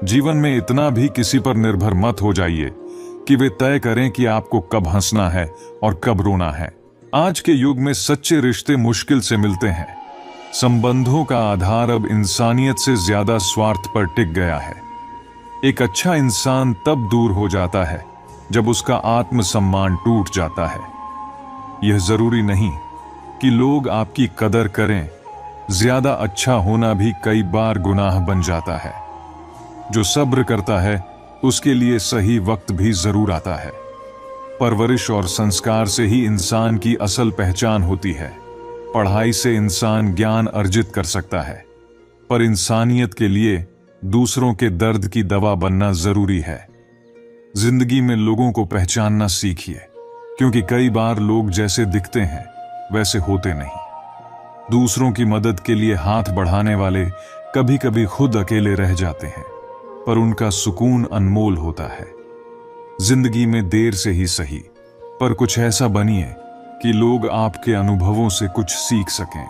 जीवन में इतना भी किसी पर निर्भर मत हो जाइए कि वे तय करें कि आपको कब हंसना है और कब रोना है। आज के युग में सच्चे रिश्ते मुश्किल से मिलते हैं। संबंधों का आधार अब इंसानियत से ज्यादा स्वार्थ पर टिक गया है। एक अच्छा इंसान तब दूर हो जाता है जब उसका आत्मसम्मान टूट जाता है। यह जरूरी नहीं कि लोग आपकी कदर करें, ज्यादा अच्छा होना भी कई बार गुनाह बन जाता है। जो सब्र करता है उसके लिए सही वक्त भी जरूर आता है। परवरिश और संस्कार से ही इंसान की असल पहचान होती है। पढ़ाई से इंसान ज्ञान अर्जित कर सकता है, पर इंसानियत के लिए दूसरों के दर्द की दवा बनना जरूरी है। जिंदगी में लोगों को पहचानना सीखिए, क्योंकि कई बार लोग जैसे दिखते हैं वैसे होते नहीं। दूसरों की मदद के लिए हाथ बढ़ाने वाले कभी कभी खुद अकेले रह जाते हैं, पर उनका सुकून अनमोल होता है। जिंदगी में देर से ही सही, पर कुछ ऐसा बनिए कि लोग आपके अनुभवों से कुछ सीख सकें।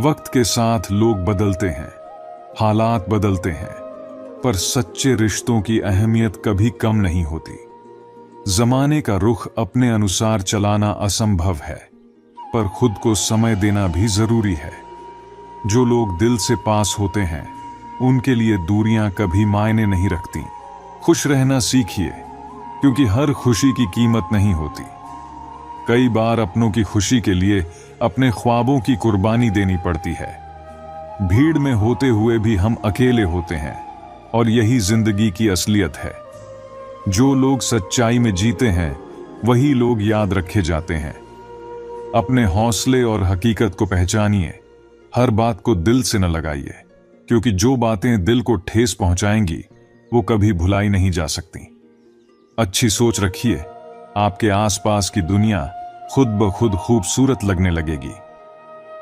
वक्त के साथ लोग बदलते हैं, हालात बदलते हैं, पर सच्चे रिश्तों की अहमियत कभी कम नहीं होती। जमाने का रुख अपने अनुसार चलाना असंभव है, पर खुद को समय देना भी जरूरी है। जो लोग दिल से पास होते हैं उनके लिए दूरियां कभी मायने नहीं रखती। खुश रहना सीखिए, क्योंकि हर खुशी की कीमत नहीं होती। कई बार अपनों की खुशी के लिए अपने ख्वाबों की कुर्बानी देनी पड़ती है। भीड़ में होते हुए भी हम अकेले होते हैं, और यही जिंदगी की असलियत है। जो लोग सच्चाई में जीते हैं वही लोग याद रखे जाते हैं। अपने हौसले और हकीकत को पहचानिए। हर बात को दिल से न लगाइए, क्योंकि जो बातें दिल को ठेस पहुंचाएंगी वो कभी भुलाई नहीं जा सकती। अच्छी सोच रखिए, आपके आसपास की दुनिया खुद ब खुद खूबसूरत लगने लगेगी।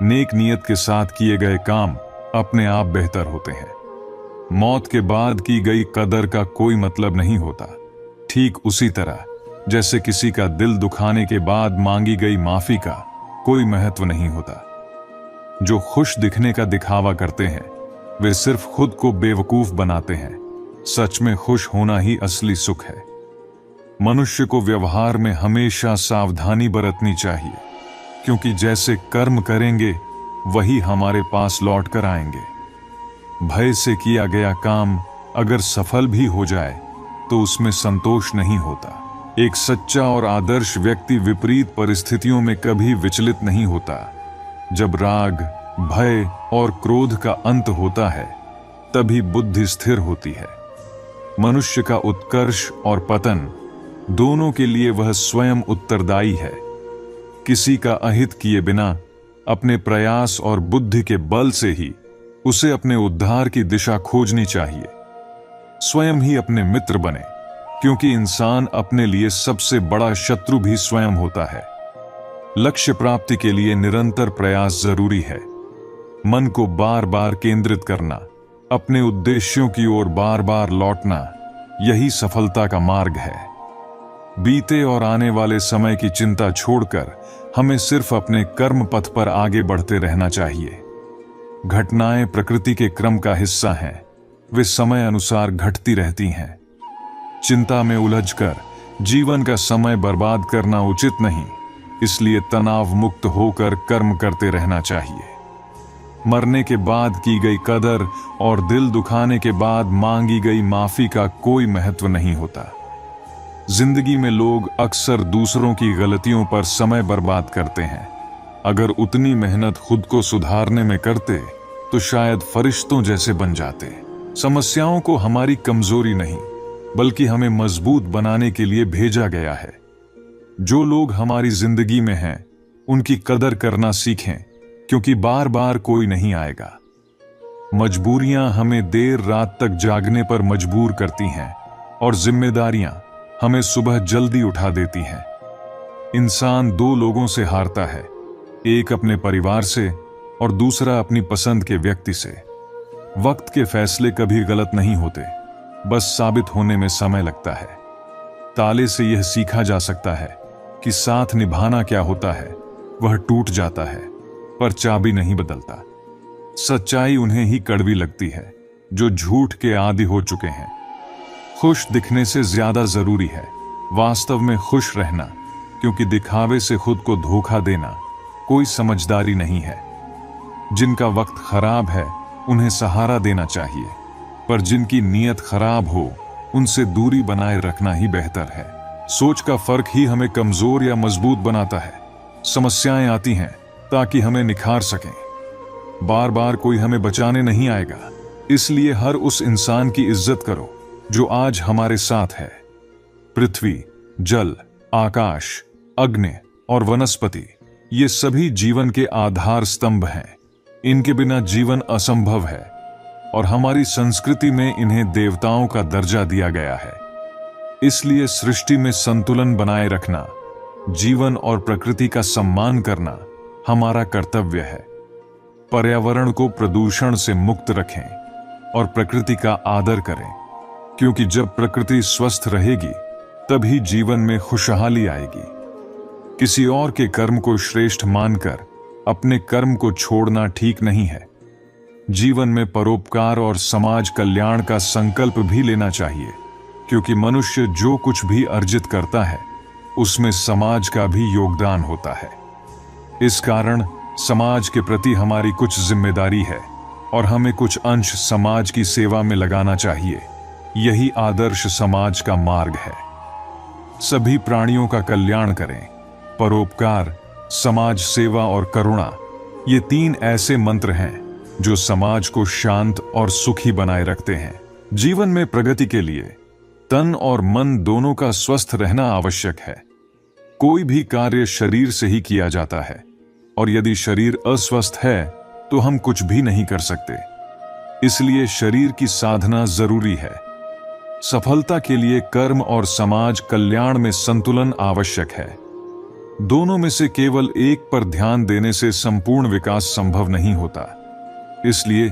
नेक नियत के साथ किए गए काम अपने आप बेहतर होते हैं। मौत के बाद की गई कदर का कोई मतलब नहीं होता। ठीक उसी तरह जैसे किसी का दिल दुखाने के बाद मांगी गई माफी का कोई महत्व नहीं होता। जो खुश दिखने का दिखावा करते हैं वे सिर्फ खुद को बेवकूफ बनाते हैं। सच में खुश होना ही असली सुख है। मनुष्य को व्यवहार में हमेशा सावधानी बरतनी चाहिए, क्योंकि जैसे कर्म करेंगे वही हमारे पास लौट कर आएंगे। भय से किया गया काम अगर सफल भी हो जाए तो उसमें संतोष नहीं होता। एक सच्चा और आदर्श व्यक्ति विपरीत परिस्थितियों में कभी विचलित नहीं होता। जब राग, भय और क्रोध का अंत होता है तभी बुद्धि स्थिर होती है। मनुष्य का उत्कर्ष और पतन दोनों के लिए वह स्वयं उत्तरदायी है। किसी का अहित किए बिना अपने प्रयास और बुद्धि के बल से ही उसे अपने उद्धार की दिशा खोजनी चाहिए। स्वयं ही अपने मित्र बने, क्योंकि इंसान अपने लिए सबसे बड़ा शत्रु भी स्वयं होता है। लक्ष्य प्राप्ति के लिए निरंतर प्रयास जरूरी है। मन को बार बार केंद्रित करना, अपने उद्देश्यों की ओर बार बार लौटना, यही सफलता का मार्ग है। बीते और आने वाले समय की चिंता छोड़कर हमें सिर्फ अपने कर्म पथ पर आगे बढ़ते रहना चाहिए। घटनाएं प्रकृति के क्रम का हिस्सा हैं, वे समय अनुसार घटती रहती हैं। चिंता में उलझकर जीवन का समय बर्बाद करना उचित नहीं, इसलिए तनाव मुक्त होकर कर्म करते रहना चाहिए। मरने के बाद की गई कदर और दिल दुखाने के बाद मांगी गई माफी का कोई महत्व नहीं होता। जिंदगी में लोग अक्सर दूसरों की गलतियों पर समय बर्बाद करते हैं। अगर उतनी मेहनत खुद को सुधारने में करते तो शायद फरिश्तों जैसे बन जाते। समस्याओं को हमारी कमजोरी नहीं बल्कि हमें मजबूत बनाने के लिए भेजा गया है। जो लोग हमारी जिंदगी में हैं उनकी कदर करना सीखें, क्योंकि बार बार कोई नहीं आएगा। मजबूरियां हमें देर रात तक जागने पर मजबूर करती हैं और जिम्मेदारियां हमें सुबह जल्दी उठा देती हैं। इंसान दो लोगों से हारता है, एक अपने परिवार से और दूसरा अपनी पसंद के व्यक्ति से। वक्त के फैसले कभी गलत नहीं होते, बस साबित होने में समय लगता है। ताले से यह सीखा जा सकता है कि साथ निभाना क्या होता है। वह टूट जाता है पर चाबी नहीं बदलता। सच्चाई उन्हें ही कड़वी लगती है जो झूठ के आदी हो चुके हैं। खुश दिखने से ज्यादा जरूरी है वास्तव में खुश रहना, क्योंकि दिखावे से खुद को धोखा देना कोई समझदारी नहीं है। जिनका वक्त खराब है उन्हें सहारा देना चाहिए, पर जिनकी नीयत खराब हो उनसे दूरी बनाए रखना ही बेहतर है। सोच का फर्क ही हमें कमजोर या मजबूत बनाता है। समस्याएं आती हैं ताकि हमें निखार सकें। बार बार कोई हमें बचाने नहीं आएगा, इसलिए हर उस इंसान की इज्जत करो जो आज हमारे साथ है। पृथ्वी, जल, आकाश, अग्नि और वनस्पति, ये सभी जीवन के आधार स्तंभ हैं। इनके बिना जीवन असंभव है और हमारी संस्कृति में इन्हें देवताओं का दर्जा दिया गया है। इसलिए सृष्टि में संतुलन बनाए रखना, जीवन और प्रकृति का सम्मान करना हमारा कर्तव्य है। पर्यावरण को प्रदूषण से मुक्त रखें और प्रकृति का आदर करें, क्योंकि जब प्रकृति स्वस्थ रहेगी तभी जीवन में खुशहाली आएगी। किसी और के कर्म को श्रेष्ठ मानकर अपने कर्म को छोड़ना ठीक नहीं है। जीवन में परोपकार और समाज कल्याण का संकल्प भी लेना चाहिए, क्योंकि मनुष्य जो कुछ भी अर्जित करता है उसमें समाज का भी योगदान होता है। इस कारण समाज के प्रति हमारी कुछ जिम्मेदारी है और हमें कुछ अंश समाज की सेवा में लगाना चाहिए। यही आदर्श समाज का मार्ग है। सभी प्राणियों का कल्याण करें। परोपकार, समाज सेवा और करुणा, ये तीन ऐसे मंत्र हैं जो समाज को शांत और सुखी बनाए रखते हैं। जीवन में प्रगति के लिए तन और मन दोनों का स्वस्थ रहना आवश्यक है। कोई भी कार्य शरीर से ही किया जाता है और यदि शरीर अस्वस्थ है तो हम कुछ भी नहीं कर सकते। इसलिए शरीर की साधना जरूरी है। सफलता के लिए कर्म और समाज कल्याण में संतुलन आवश्यक है। दोनों में से केवल एक पर ध्यान देने से संपूर्ण विकास संभव नहीं होता। इसलिए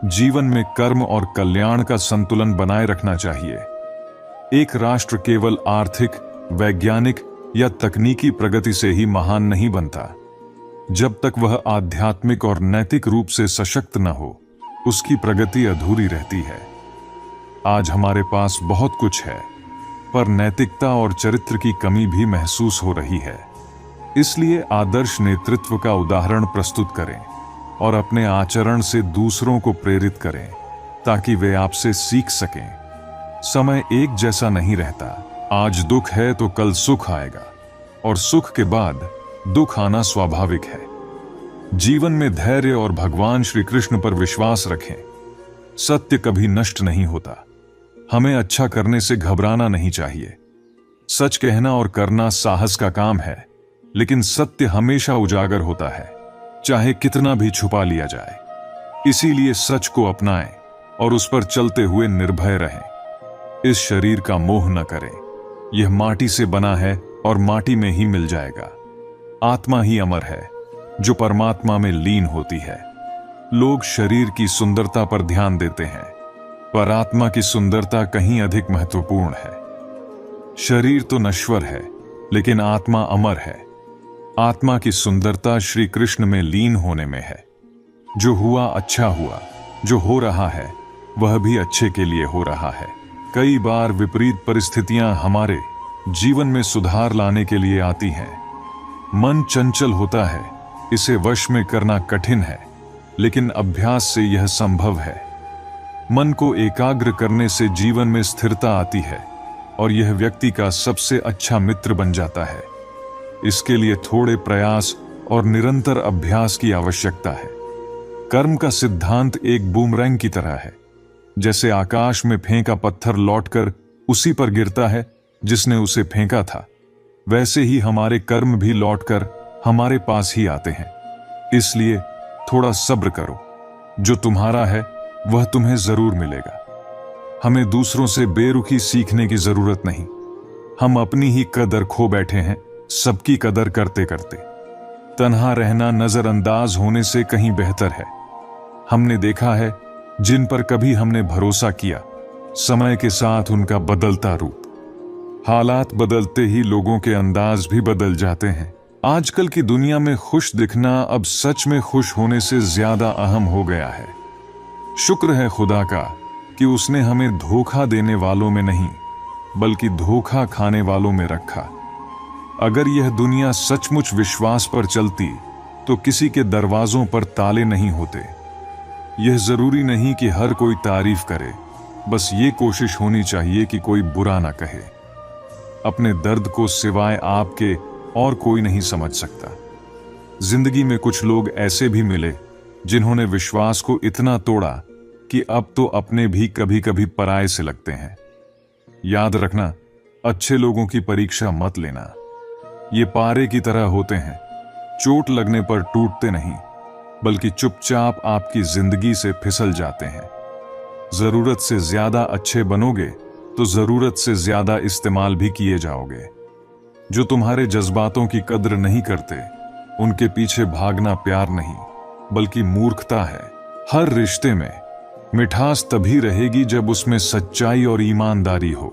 जीवन में कर्म और कल्याण का संतुलन बनाए रखना चाहिए। एक राष्ट्र केवल आर्थिक, वैज्ञानिक या तकनीकी प्रगति से ही महान नहीं बनता। जब तक वह आध्यात्मिक और नैतिक रूप से सशक्त न हो, उसकी प्रगति अधूरी रहती है। आज हमारे पास बहुत कुछ है, पर नैतिकता और चरित्र की कमी भी महसूस हो रही है। इसलिए आदर्श नेतृत्व का उदाहरण प्रस्तुत करें और अपने आचरण से दूसरों को प्रेरित करें, ताकि वे आपसे सीख सकें। समय एक जैसा नहीं रहता। आज दुख है तो कल सुख आएगा, और सुख के बाद दुख आना स्वाभाविक है। जीवन में धैर्य और भगवान श्री कृष्ण पर विश्वास रखें। सत्य कभी नष्ट नहीं होता। हमें अच्छा करने से घबराना नहीं चाहिए। सच कहना और करना साहस का काम है, लेकिन सत्य हमेशा उजागर होता है, चाहे कितना भी छुपा लिया जाए। इसीलिए सच को अपनाएं और उस पर चलते हुए निर्भय रहें। इस शरीर का मोह न करें। यह माटी से बना है और माटी में ही मिल जाएगा। आत्मा ही अमर है, जो परमात्मा में लीन होती है। लोग शरीर की सुंदरता पर ध्यान देते हैं, पर आत्मा की सुंदरता कहीं अधिक महत्वपूर्ण है। शरीर तो नश्वर है, लेकिन आत्मा अमर है। आत्मा की सुंदरता श्री कृष्ण में लीन होने में है। जो हुआ अच्छा हुआ, जो हो रहा है वह भी अच्छे के लिए हो रहा है। कई बार विपरीत परिस्थितियां हमारे जीवन में सुधार लाने के लिए आती हैं। मन चंचल होता है, इसे वश में करना कठिन है, लेकिन अभ्यास से यह संभव है। मन को एकाग्र करने से जीवन में स्थिरता आती है और यह व्यक्ति का सबसे अच्छा मित्र बन जाता है। इसके लिए थोड़े प्रयास और निरंतर अभ्यास की आवश्यकता है। कर्म का सिद्धांत एक बूमरैंग की तरह है। जैसे आकाश में फेंका पत्थर लौटकर उसी पर गिरता है जिसने उसे फेंका था, वैसे ही हमारे कर्म भी लौटकर हमारे पास ही आते हैं। इसलिए थोड़ा सब्र करो। जो तुम्हारा है वह तुम्हें जरूर मिलेगा। हमें दूसरों से बेरुखी सीखने की जरूरत नहीं। हम अपनी ही कदर खो बैठे हैं, सबकी कदर करते करते। तन्हा रहना नजरअंदाज होने से कहीं बेहतर है। हमने देखा है, जिन पर कभी हमने भरोसा किया, समय के साथ उनका बदलता रूप, हालात बदलते ही लोगों के अंदाज भी बदल जाते हैं। आजकल की दुनिया में खुश दिखना अब सच में खुश होने से ज्यादा अहम हो गया है। शुक्र है खुदा का कि उसने हमें धोखा देने वालों में नहीं, बल्कि धोखा खाने वालों में रखा। अगर यह दुनिया सचमुच विश्वास पर चलती तो किसी के दरवाजों पर ताले नहीं होते। यह जरूरी नहीं कि हर कोई तारीफ करे, बस ये कोशिश होनी चाहिए कि कोई बुरा ना कहे। अपने दर्द को सिवाय आपके और कोई नहीं समझ सकता। जिंदगी में कुछ लोग ऐसे भी मिले जिन्होंने विश्वास को इतना तोड़ा कि अब तो अपने भी कभी कभी पराये से लगते हैं। याद रखना, अच्छे लोगों की परीक्षा मत लेना। ये पारे की तरह होते हैं, चोट लगने पर टूटते नहीं, बल्कि चुपचाप आपकी जिंदगी से फिसल जाते हैं। जरूरत से ज्यादा अच्छे बनोगे तो जरूरत से ज्यादा इस्तेमाल भी किए जाओगे। जो तुम्हारे जज्बातों की कद्र नहीं करते, उनके पीछे भागना प्यार नहीं, बल्कि मूर्खता है। हर रिश्ते में मिठास तभी रहेगी जब उसमें सच्चाई और ईमानदारी हो।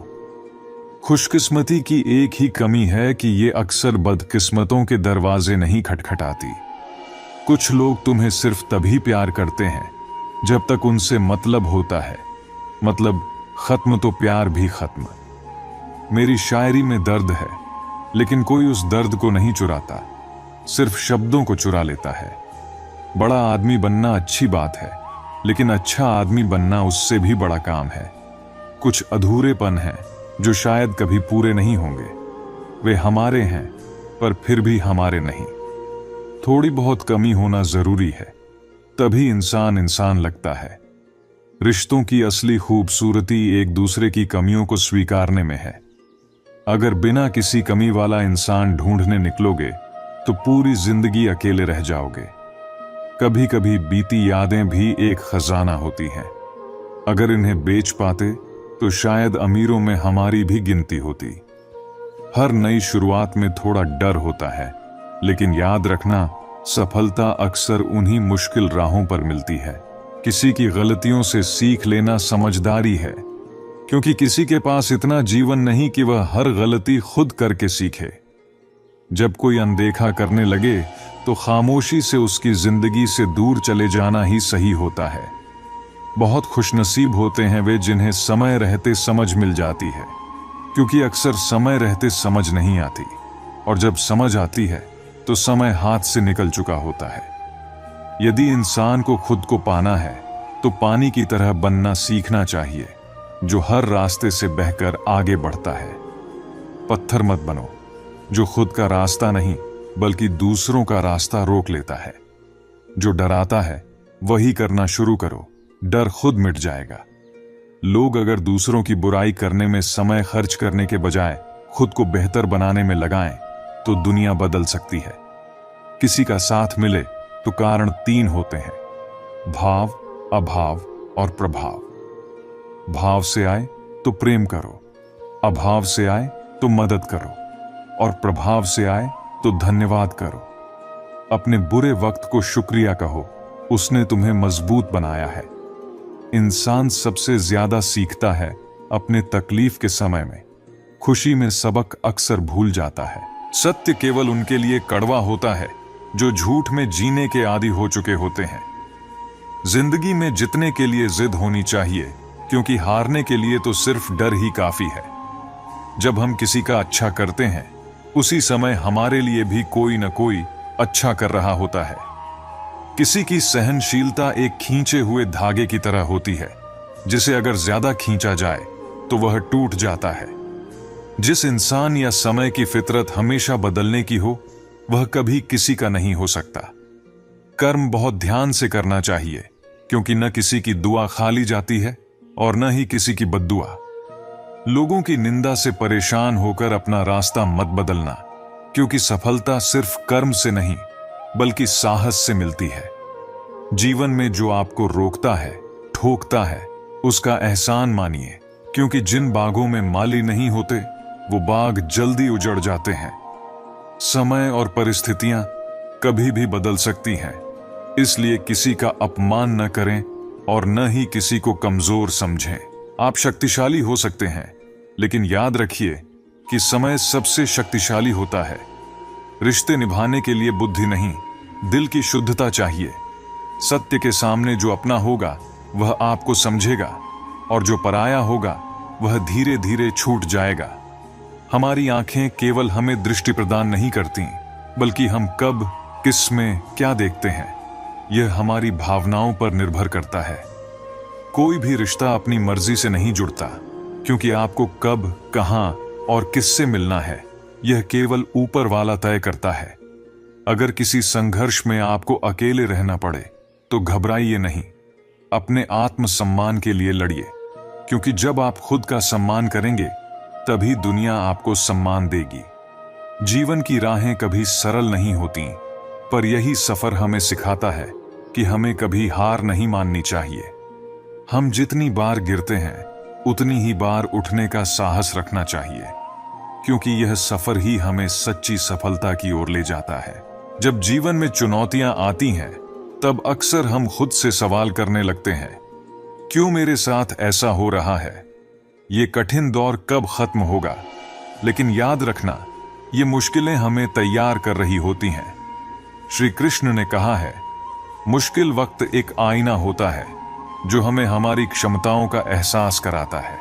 खुशकिस्मती की एक ही कमी है कि ये अक्सर बदकिस्मतों के दरवाजे नहीं खटखटाती। कुछ लोग तुम्हें सिर्फ तभी प्यार करते हैं जब तक उनसे मतलब होता है, मतलब खत्म तो प्यार भी खत्म। मेरी शायरी में दर्द है, लेकिन कोई उस दर्द को नहीं चुराता, सिर्फ शब्दों को चुरा लेता है। बड़ा आदमी बनना अच्छी बात है, लेकिन अच्छा आदमी बनना उससे भी बड़ा काम है। कुछ अधूरेपन है जो शायद कभी पूरे नहीं होंगे। वे हमारे हैं, पर फिर भी हमारे नहीं। थोड़ी बहुत कमी होना जरूरी है, तभी इंसान इंसान लगता है। रिश्तों की असली खूबसूरती एक दूसरे की कमियों को स्वीकारने में है। अगर बिना किसी कमी वाला इंसान ढूंढने निकलोगे तो पूरी जिंदगी अकेले रह जाओगे। कभी कभी बीती यादें भी एक खजाना होती हैं। अगर इन्हें बेच पाते तो शायद अमीरों में हमारी भी गिनती होती। हर नई शुरुआत में थोड़ा डर होता है, लेकिन याद रखना, सफलता अक्सर उन्हीं मुश्किल राहों पर मिलती है। किसी की गलतियों से सीख लेना समझदारी है, क्योंकि किसी के पास इतना जीवन नहीं कि वह हर गलती खुद करके सीखे। जब कोई अनदेखा करने लगे तो खामोशी से उसकी जिंदगी से दूर चले जाना ही सही होता है। बहुत खुशनसीब होते हैं वे जिन्हें समय रहते समझ मिल जाती है, क्योंकि अक्सर समय रहते समझ नहीं आती, और जब समझ आती है तो समय हाथ से निकल चुका होता है। यदि इंसान को खुद को पाना है तो पानी की तरह बनना सीखना चाहिए, जो हर रास्ते से बहकर आगे बढ़ता है। पत्थर मत बनो जो खुद का रास्ता नहीं बल्कि दूसरों का रास्ता रोक लेता है। जो डराता है वही करना शुरू करो, डर खुद मिट जाएगा। लोग अगर दूसरों की बुराई करने में समय खर्च करने के बजाय खुद को बेहतर बनाने में लगाएं तो दुनिया बदल सकती है। किसी का साथ मिले तो कारण 3 होते हैं: भाव, अभाव और प्रभाव। भाव से आए तो प्रेम करो, अभाव से आए तो मदद करो, और प्रभाव से आए तो धन्यवाद करो। अपने बुरे वक्त को शुक्रिया कहो, उसने तुम्हें मजबूत बनाया है। इंसान सबसे ज्यादा सीखता है अपने तकलीफ के समय में। खुशी में सबक अक्सर भूल जाता है। सत्य केवल उनके लिए कड़वा होता है जो झूठ में जीने के आदी हो चुके होते हैं। जिंदगी में जीतने के लिए जिद होनी चाहिए, क्योंकि हारने के लिए तो सिर्फ डर ही काफी है। जब हम किसी का अच्छा करते हैं, उसी समय हमारे लिए भी कोई न कोई अच्छा कर रहा होता है। किसी की सहनशीलता एक खींचे हुए धागे की तरह होती है, जिसे अगर ज्यादा खींचा जाए तो वह टूट जाता है। जिस इंसान या समय की फितरत हमेशा बदलने की हो, वह कभी किसी का नहीं हो सकता। कर्म बहुत ध्यान से करना चाहिए, क्योंकि न किसी की दुआ खाली जाती है और न ही किसी की बद्दुआ। लोगों की निंदा से परेशान होकर अपना रास्ता मत बदलना, क्योंकि सफलता सिर्फ कर्म से नहीं बल्कि साहस से मिलती है। जीवन में जो आपको रोकता है, ठोकता है उसका एहसान मानिए, क्योंकि जिन बागों में माली नहीं होते वो बाग जल्दी उजड़ जाते हैं। समय और परिस्थितियां कभी भी बदल सकती हैं, इसलिए किसी का अपमान न करें और न ही किसी को कमजोर समझें। आप शक्तिशाली हो सकते हैं, लेकिन याद रखिए कि समय सबसे शक्तिशाली होता है। रिश्ते निभाने के लिए बुद्धि नहीं, दिल की शुद्धता चाहिए। सत्य के सामने जो अपना होगा वह आपको समझेगा, और जो पराया होगा वह धीरे धीरे छूट जाएगा। हमारी आंखें केवल हमें दृष्टि प्रदान नहीं करती, बल्कि हम कब, किस में क्या देखते हैं यह हमारी भावनाओं पर निर्भर करता है। कोई भी रिश्ता अपनी मर्जी से नहीं जुड़ता, क्योंकि आपको कब, कहां और किससे मिलना है यह केवल ऊपर वाला तय करता है। अगर किसी संघर्ष में आपको अकेले रहना पड़े तो घबराइए नहीं, अपने आत्मसम्मान के लिए लड़िए, क्योंकि जब आप खुद का सम्मान करेंगे तभी दुनिया आपको सम्मान देगी। जीवन की राहें कभी सरल नहीं होती, पर यही सफर हमें सिखाता है कि हमें कभी हार नहीं माननी चाहिए। हम जितनी बार गिरते हैं उतनी ही बार उठने का साहस रखना चाहिए, क्योंकि यह सफर ही हमें सच्ची सफलता की ओर ले जाता है। जब जीवन में चुनौतियां आती हैं तब अक्सर हम खुद से सवाल करने लगते हैं, क्यों मेरे साथ ऐसा हो रहा है? ये कठिन दौर कब खत्म होगा? लेकिन याद रखना, ये मुश्किलें हमें तैयार कर रही होती हैं। श्री कृष्ण ने कहा है, मुश्किल वक्त एक आईना होता है जो हमें हमारी क्षमताओं का एहसास कराता है।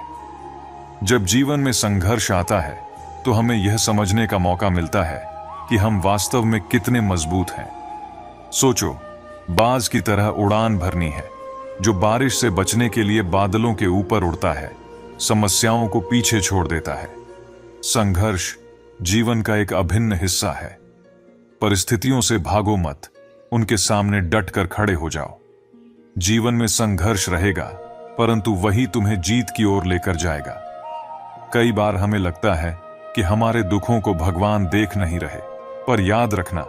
जब जीवन में संघर्ष आता है तो हमें यह समझने का मौका मिलता है कि हम वास्तव में कितने मजबूत हैं। सोचो, बाज की तरह उड़ान भरनी है, जो बारिश से बचने के लिए बादलों के ऊपर उड़ता है, समस्याओं को पीछे छोड़ देता है। संघर्ष जीवन का एक अभिन्न हिस्सा है। परिस्थितियों से भागो मत, उनके सामने डट कर खड़े हो जाओ। जीवन में संघर्ष रहेगा, परंतु वही तुम्हें जीत की ओर लेकर जाएगा। कई बार हमें लगता है कि हमारे दुखों को भगवान देख नहीं रहे, पर याद रखना,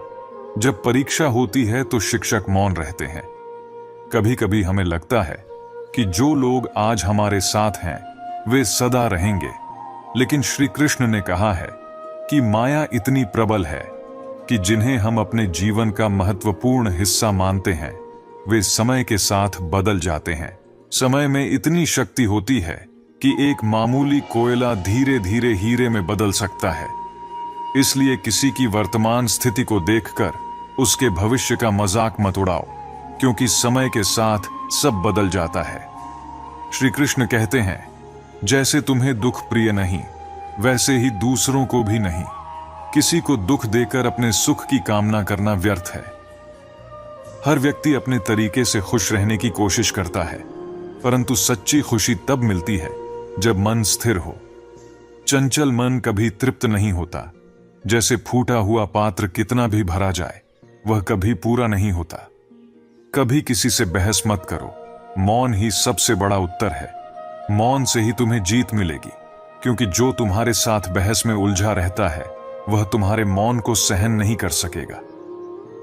जब परीक्षा होती है तो शिक्षक मौन रहते हैं। कभी कभी हमें लगता है कि जो लोग आज हमारे साथ हैं वे सदा रहेंगे, लेकिन श्री कृष्ण ने कहा है कि माया इतनी प्रबल है कि जिन्हें हम अपने जीवन का महत्वपूर्ण हिस्सा मानते हैं वे समय के साथ बदल जाते हैं। समय में इतनी शक्ति होती है कि एक मामूली कोयला धीरे धीरे हीरे में बदल सकता है। इसलिए किसी की वर्तमान स्थिति को देखकर उसके भविष्य का मजाक मत उड़ाओ, क्योंकि समय के साथ सब बदल जाता है। श्री कृष्ण कहते हैं, जैसे तुम्हें दुख प्रिय नहीं, वैसे ही दूसरों को भी नहीं। किसी को दुख देकर अपने सुख की कामना करना व्यर्थ है। हर व्यक्ति अपने तरीके से खुश रहने की कोशिश करता है, परंतु सच्ची खुशी तब मिलती है जब मन स्थिर हो। चंचल मन कभी तृप्त नहीं होता। जैसे फूटा हुआ पात्र कितना भी भरा जाए वह कभी पूरा नहीं होता। कभी किसी से बहस मत करो, मौन ही सबसे बड़ा उत्तर है। मौन से ही तुम्हें जीत मिलेगी, क्योंकि जो तुम्हारे साथ बहस में उलझा रहता है वह तुम्हारे मौन को सहन नहीं कर सकेगा।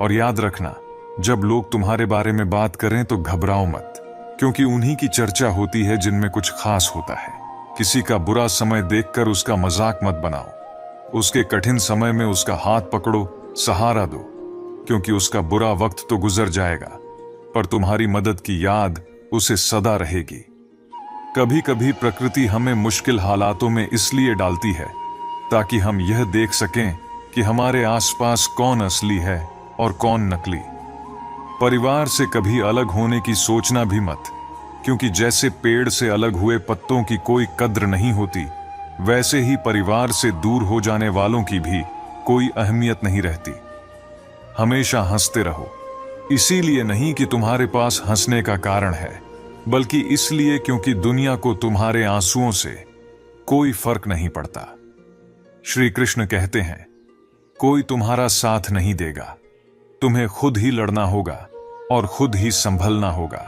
और याद रखना, जब लोग तुम्हारे बारे में बात करें तो घबराओ मत, क्योंकि उन्हीं की चर्चा होती है जिनमें कुछ खास होता है। किसी का बुरा समय देखकर उसका मजाक मत बनाओ। उसके कठिन समय में उसका हाथ पकड़ो, सहारा दो, क्योंकि उसका बुरा वक्त तो गुजर जाएगा, पर तुम्हारी मदद की याद उसे सदा रहेगी। कभी कभी प्रकृति हमें मुश्किल हालातों में इसलिए डालती है ताकि हम यह देख सकें कि हमारे आसपास कौन असली है और कौन नकली। परिवार से कभी अलग होने की सोचना भी मत, क्योंकि जैसे पेड़ से अलग हुए पत्तों की कोई कद्र नहीं होती, वैसे ही परिवार से दूर हो जाने वालों की भी कोई अहमियत नहीं रहती। हमेशा हंसते रहो, इसीलिए नहीं कि तुम्हारे पास हंसने का कारण है, बल्कि इसलिए क्योंकि दुनिया को तुम्हारे आंसुओं से कोई फर्क नहीं पड़ता। श्री कृष्ण कहते हैं, कोई तुम्हारा साथ नहीं देगा, तुम्हें खुद ही लड़ना होगा और खुद ही संभलना होगा।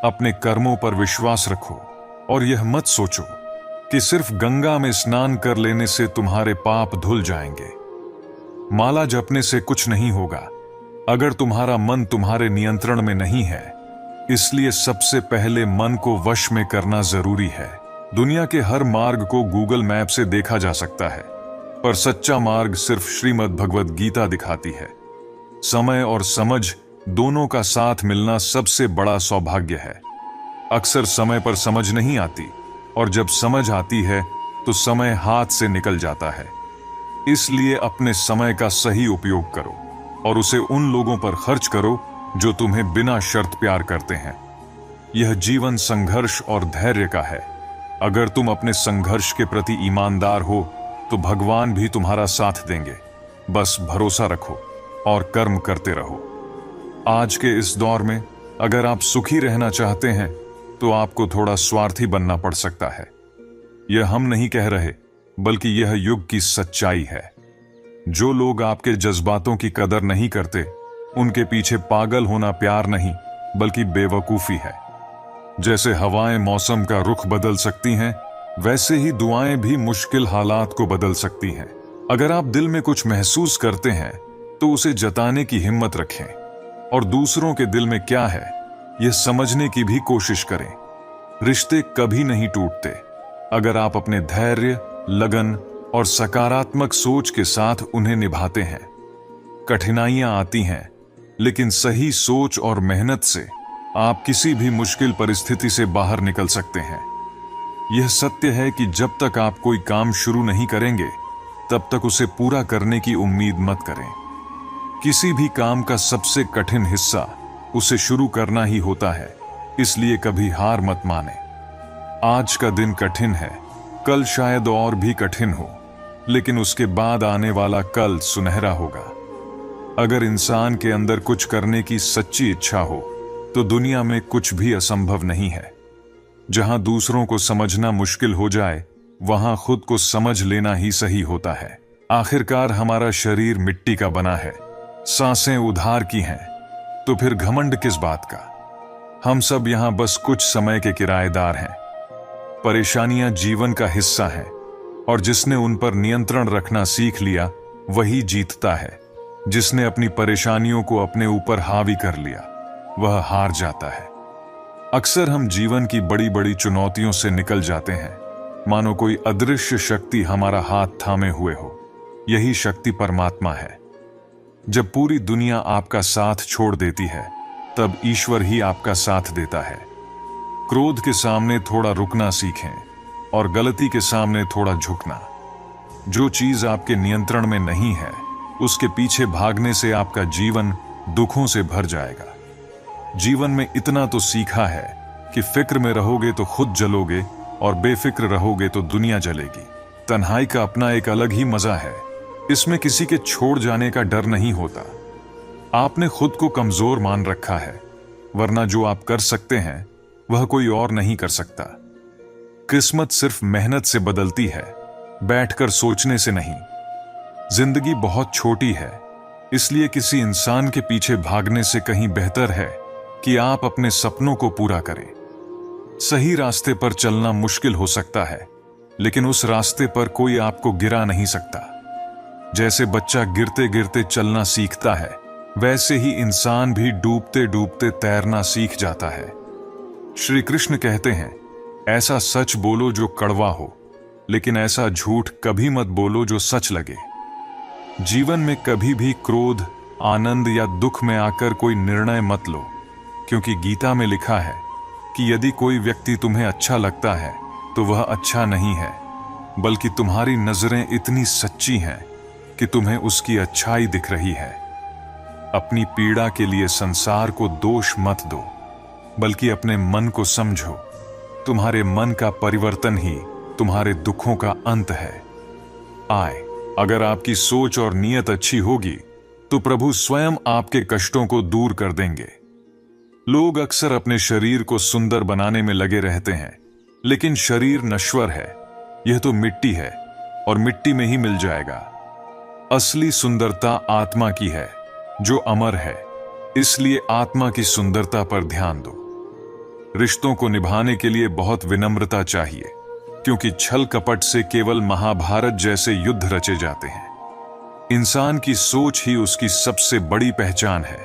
अपने कर्मों पर विश्वास रखो और यह मत सोचो कि सिर्फ गंगा में स्नान कर लेने से तुम्हारे पाप धुल जाएंगे। माला जपने से कुछ नहीं होगा। अगर तुम्हारा मन तुम्हारे नियंत्रण में नहीं है इसलिए सबसे पहले मन को वश में करना जरूरी है। दुनिया के हर मार्ग को गूगल मैप से देखा जा सकता है, पर सच्चा मार्ग सिर्फ श्रीमद् भगवद गीता दिखाती है। समय और समझ दोनों का साथ मिलना सबसे बड़ा सौभाग्य है। अक्सर समय पर समझ नहीं आती, और जब समझ आती है तो समय हाथ से निकल जाता है। इसलिए अपने समय का सही उपयोग करो और उसे उन लोगों पर खर्च करो जो तुम्हें बिना शर्त प्यार करते हैं। यह जीवन संघर्ष और धैर्य का है। अगर तुम अपने संघर्ष के प्रति ईमानदार हो तो भगवान भी तुम्हारा साथ देंगे। बस भरोसा रखो और कर्म करते रहो। आज के इस दौर में अगर आप सुखी रहना चाहते हैं तो आपको थोड़ा स्वार्थी बनना पड़ सकता है। यह हम नहीं कह रहे, बल्कि यह युग की सच्चाई है। जो लोग आपके जज्बातों की कदर नहीं करते, उनके पीछे पागल होना प्यार नहीं बल्कि बेवकूफी है। जैसे हवाएं मौसम का रुख बदल सकती हैं, वैसे ही दुआएं भी मुश्किल हालात को बदल सकती हैं। अगर आप दिल में कुछ महसूस करते हैं तो उसे जताने की हिम्मत रखें, और दूसरों के दिल में क्या है यह समझने की भी कोशिश करें। रिश्ते कभी नहीं टूटते अगर आप अपने धैर्य, लगन और सकारात्मक सोच के साथ उन्हें निभाते हैं। कठिनाइयां आती हैं, लेकिन सही सोच और मेहनत से आप किसी भी मुश्किल परिस्थिति से बाहर निकल सकते हैं। यह सत्य है कि जब तक आप कोई काम शुरू नहीं करेंगे, तब तक उसे पूरा करने की उम्मीद मत करें। किसी भी काम का सबसे कठिन हिस्सा उसे शुरू करना ही होता है, इसलिए कभी हार मत माने। आज का दिन कठिन है, कल शायद और भी कठिन हो, लेकिन उसके बाद आने वाला कल सुनहरा होगा। अगर इंसान के अंदर कुछ करने की सच्ची इच्छा हो तो दुनिया में कुछ भी असंभव नहीं है। जहां दूसरों को समझना मुश्किल हो जाए, वहां खुद को समझ लेना ही सही होता है। आखिरकार हमारा शरीर मिट्टी का बना है, सांसें उधार की हैं, तो फिर घमंड किस बात का। हम सब यहां बस कुछ समय के किराएदार हैं। परेशानियां जीवन का हिस्सा हैं, और जिसने उन पर नियंत्रण रखना सीख लिया वही जीतता है। जिसने अपनी परेशानियों को अपने ऊपर हावी कर लिया वह हार जाता है। अक्सर हम जीवन की बड़ी बड़ी चुनौतियों से निकल जाते हैं, मानो कोई अदृश्य शक्ति हमारा हाथ थामे हुए हो। यही शक्ति परमात्मा है। जब पूरी दुनिया आपका साथ छोड़ देती है, तब ईश्वर ही आपका साथ देता है। क्रोध के सामने थोड़ा रुकना सीखें और गलती के सामने थोड़ा झुकना। जो चीज आपके नियंत्रण में नहीं है, उसके पीछे भागने से आपका जीवन दुखों से भर जाएगा। जीवन में इतना तो सीखा है कि फिक्र में रहोगे तो खुद जलोगे, और बेफिक्र रहोगे तो दुनिया जलेगी। तन्हाई का अपना एक अलग ही मजा है। इसमें किसी के छोड़ जाने का डर नहीं होता। आपने खुद को कमजोर मान रखा है, वरना जो आप कर सकते हैं वह कोई और नहीं कर सकता। किस्मत सिर्फ मेहनत से बदलती है, बैठकर सोचने से नहीं। जिंदगी बहुत छोटी है, इसलिए किसी इंसान के पीछे भागने से कहीं बेहतर है कि आप अपने सपनों को पूरा करें। सही रास्ते पर चलना मुश्किल हो सकता है, लेकिन उस रास्ते पर कोई आपको गिरा नहीं सकता। जैसे बच्चा गिरते गिरते चलना सीखता है, वैसे ही इंसान भी डूबते डूबते तैरना सीख जाता है। श्री कृष्ण कहते हैं, ऐसा सच बोलो जो कड़वा हो, लेकिन ऐसा झूठ कभी मत बोलो जो सच लगे। जीवन में कभी भी क्रोध, आनंद या दुख में आकर कोई निर्णय मत लो, क्योंकि गीता में लिखा है कि यदि कोई व्यक्ति तुम्हें अच्छा लगता है तो वह अच्छा नहीं है, बल्कि तुम्हारी नजरें इतनी सच्ची हैं कि तुम्हें उसकी अच्छाई दिख रही है। अपनी पीड़ा के लिए संसार को दोष मत दो, बल्कि अपने मन को समझो। तुम्हारे मन का परिवर्तन ही तुम्हारे दुखों का अंत है। अगर आपकी सोच और नीयत अच्छी होगी तो प्रभु स्वयं आपके कष्टों को दूर कर देंगे। लोग अक्सर अपने शरीर को सुंदर बनाने में लगे रहते हैं, लेकिन शरीर नश्वर है। यह तो मिट्टी है और मिट्टी में ही मिल जाएगा। असली सुंदरता आत्मा की है, जो अमर है। इसलिए आत्मा की सुंदरता पर ध्यान दो। रिश्तों को निभाने के लिए बहुत विनम्रता चाहिए, क्योंकि छल कपट से केवल महाभारत जैसे युद्ध रचे जाते हैं। इंसान की सोच ही उसकी सबसे बड़ी पहचान है।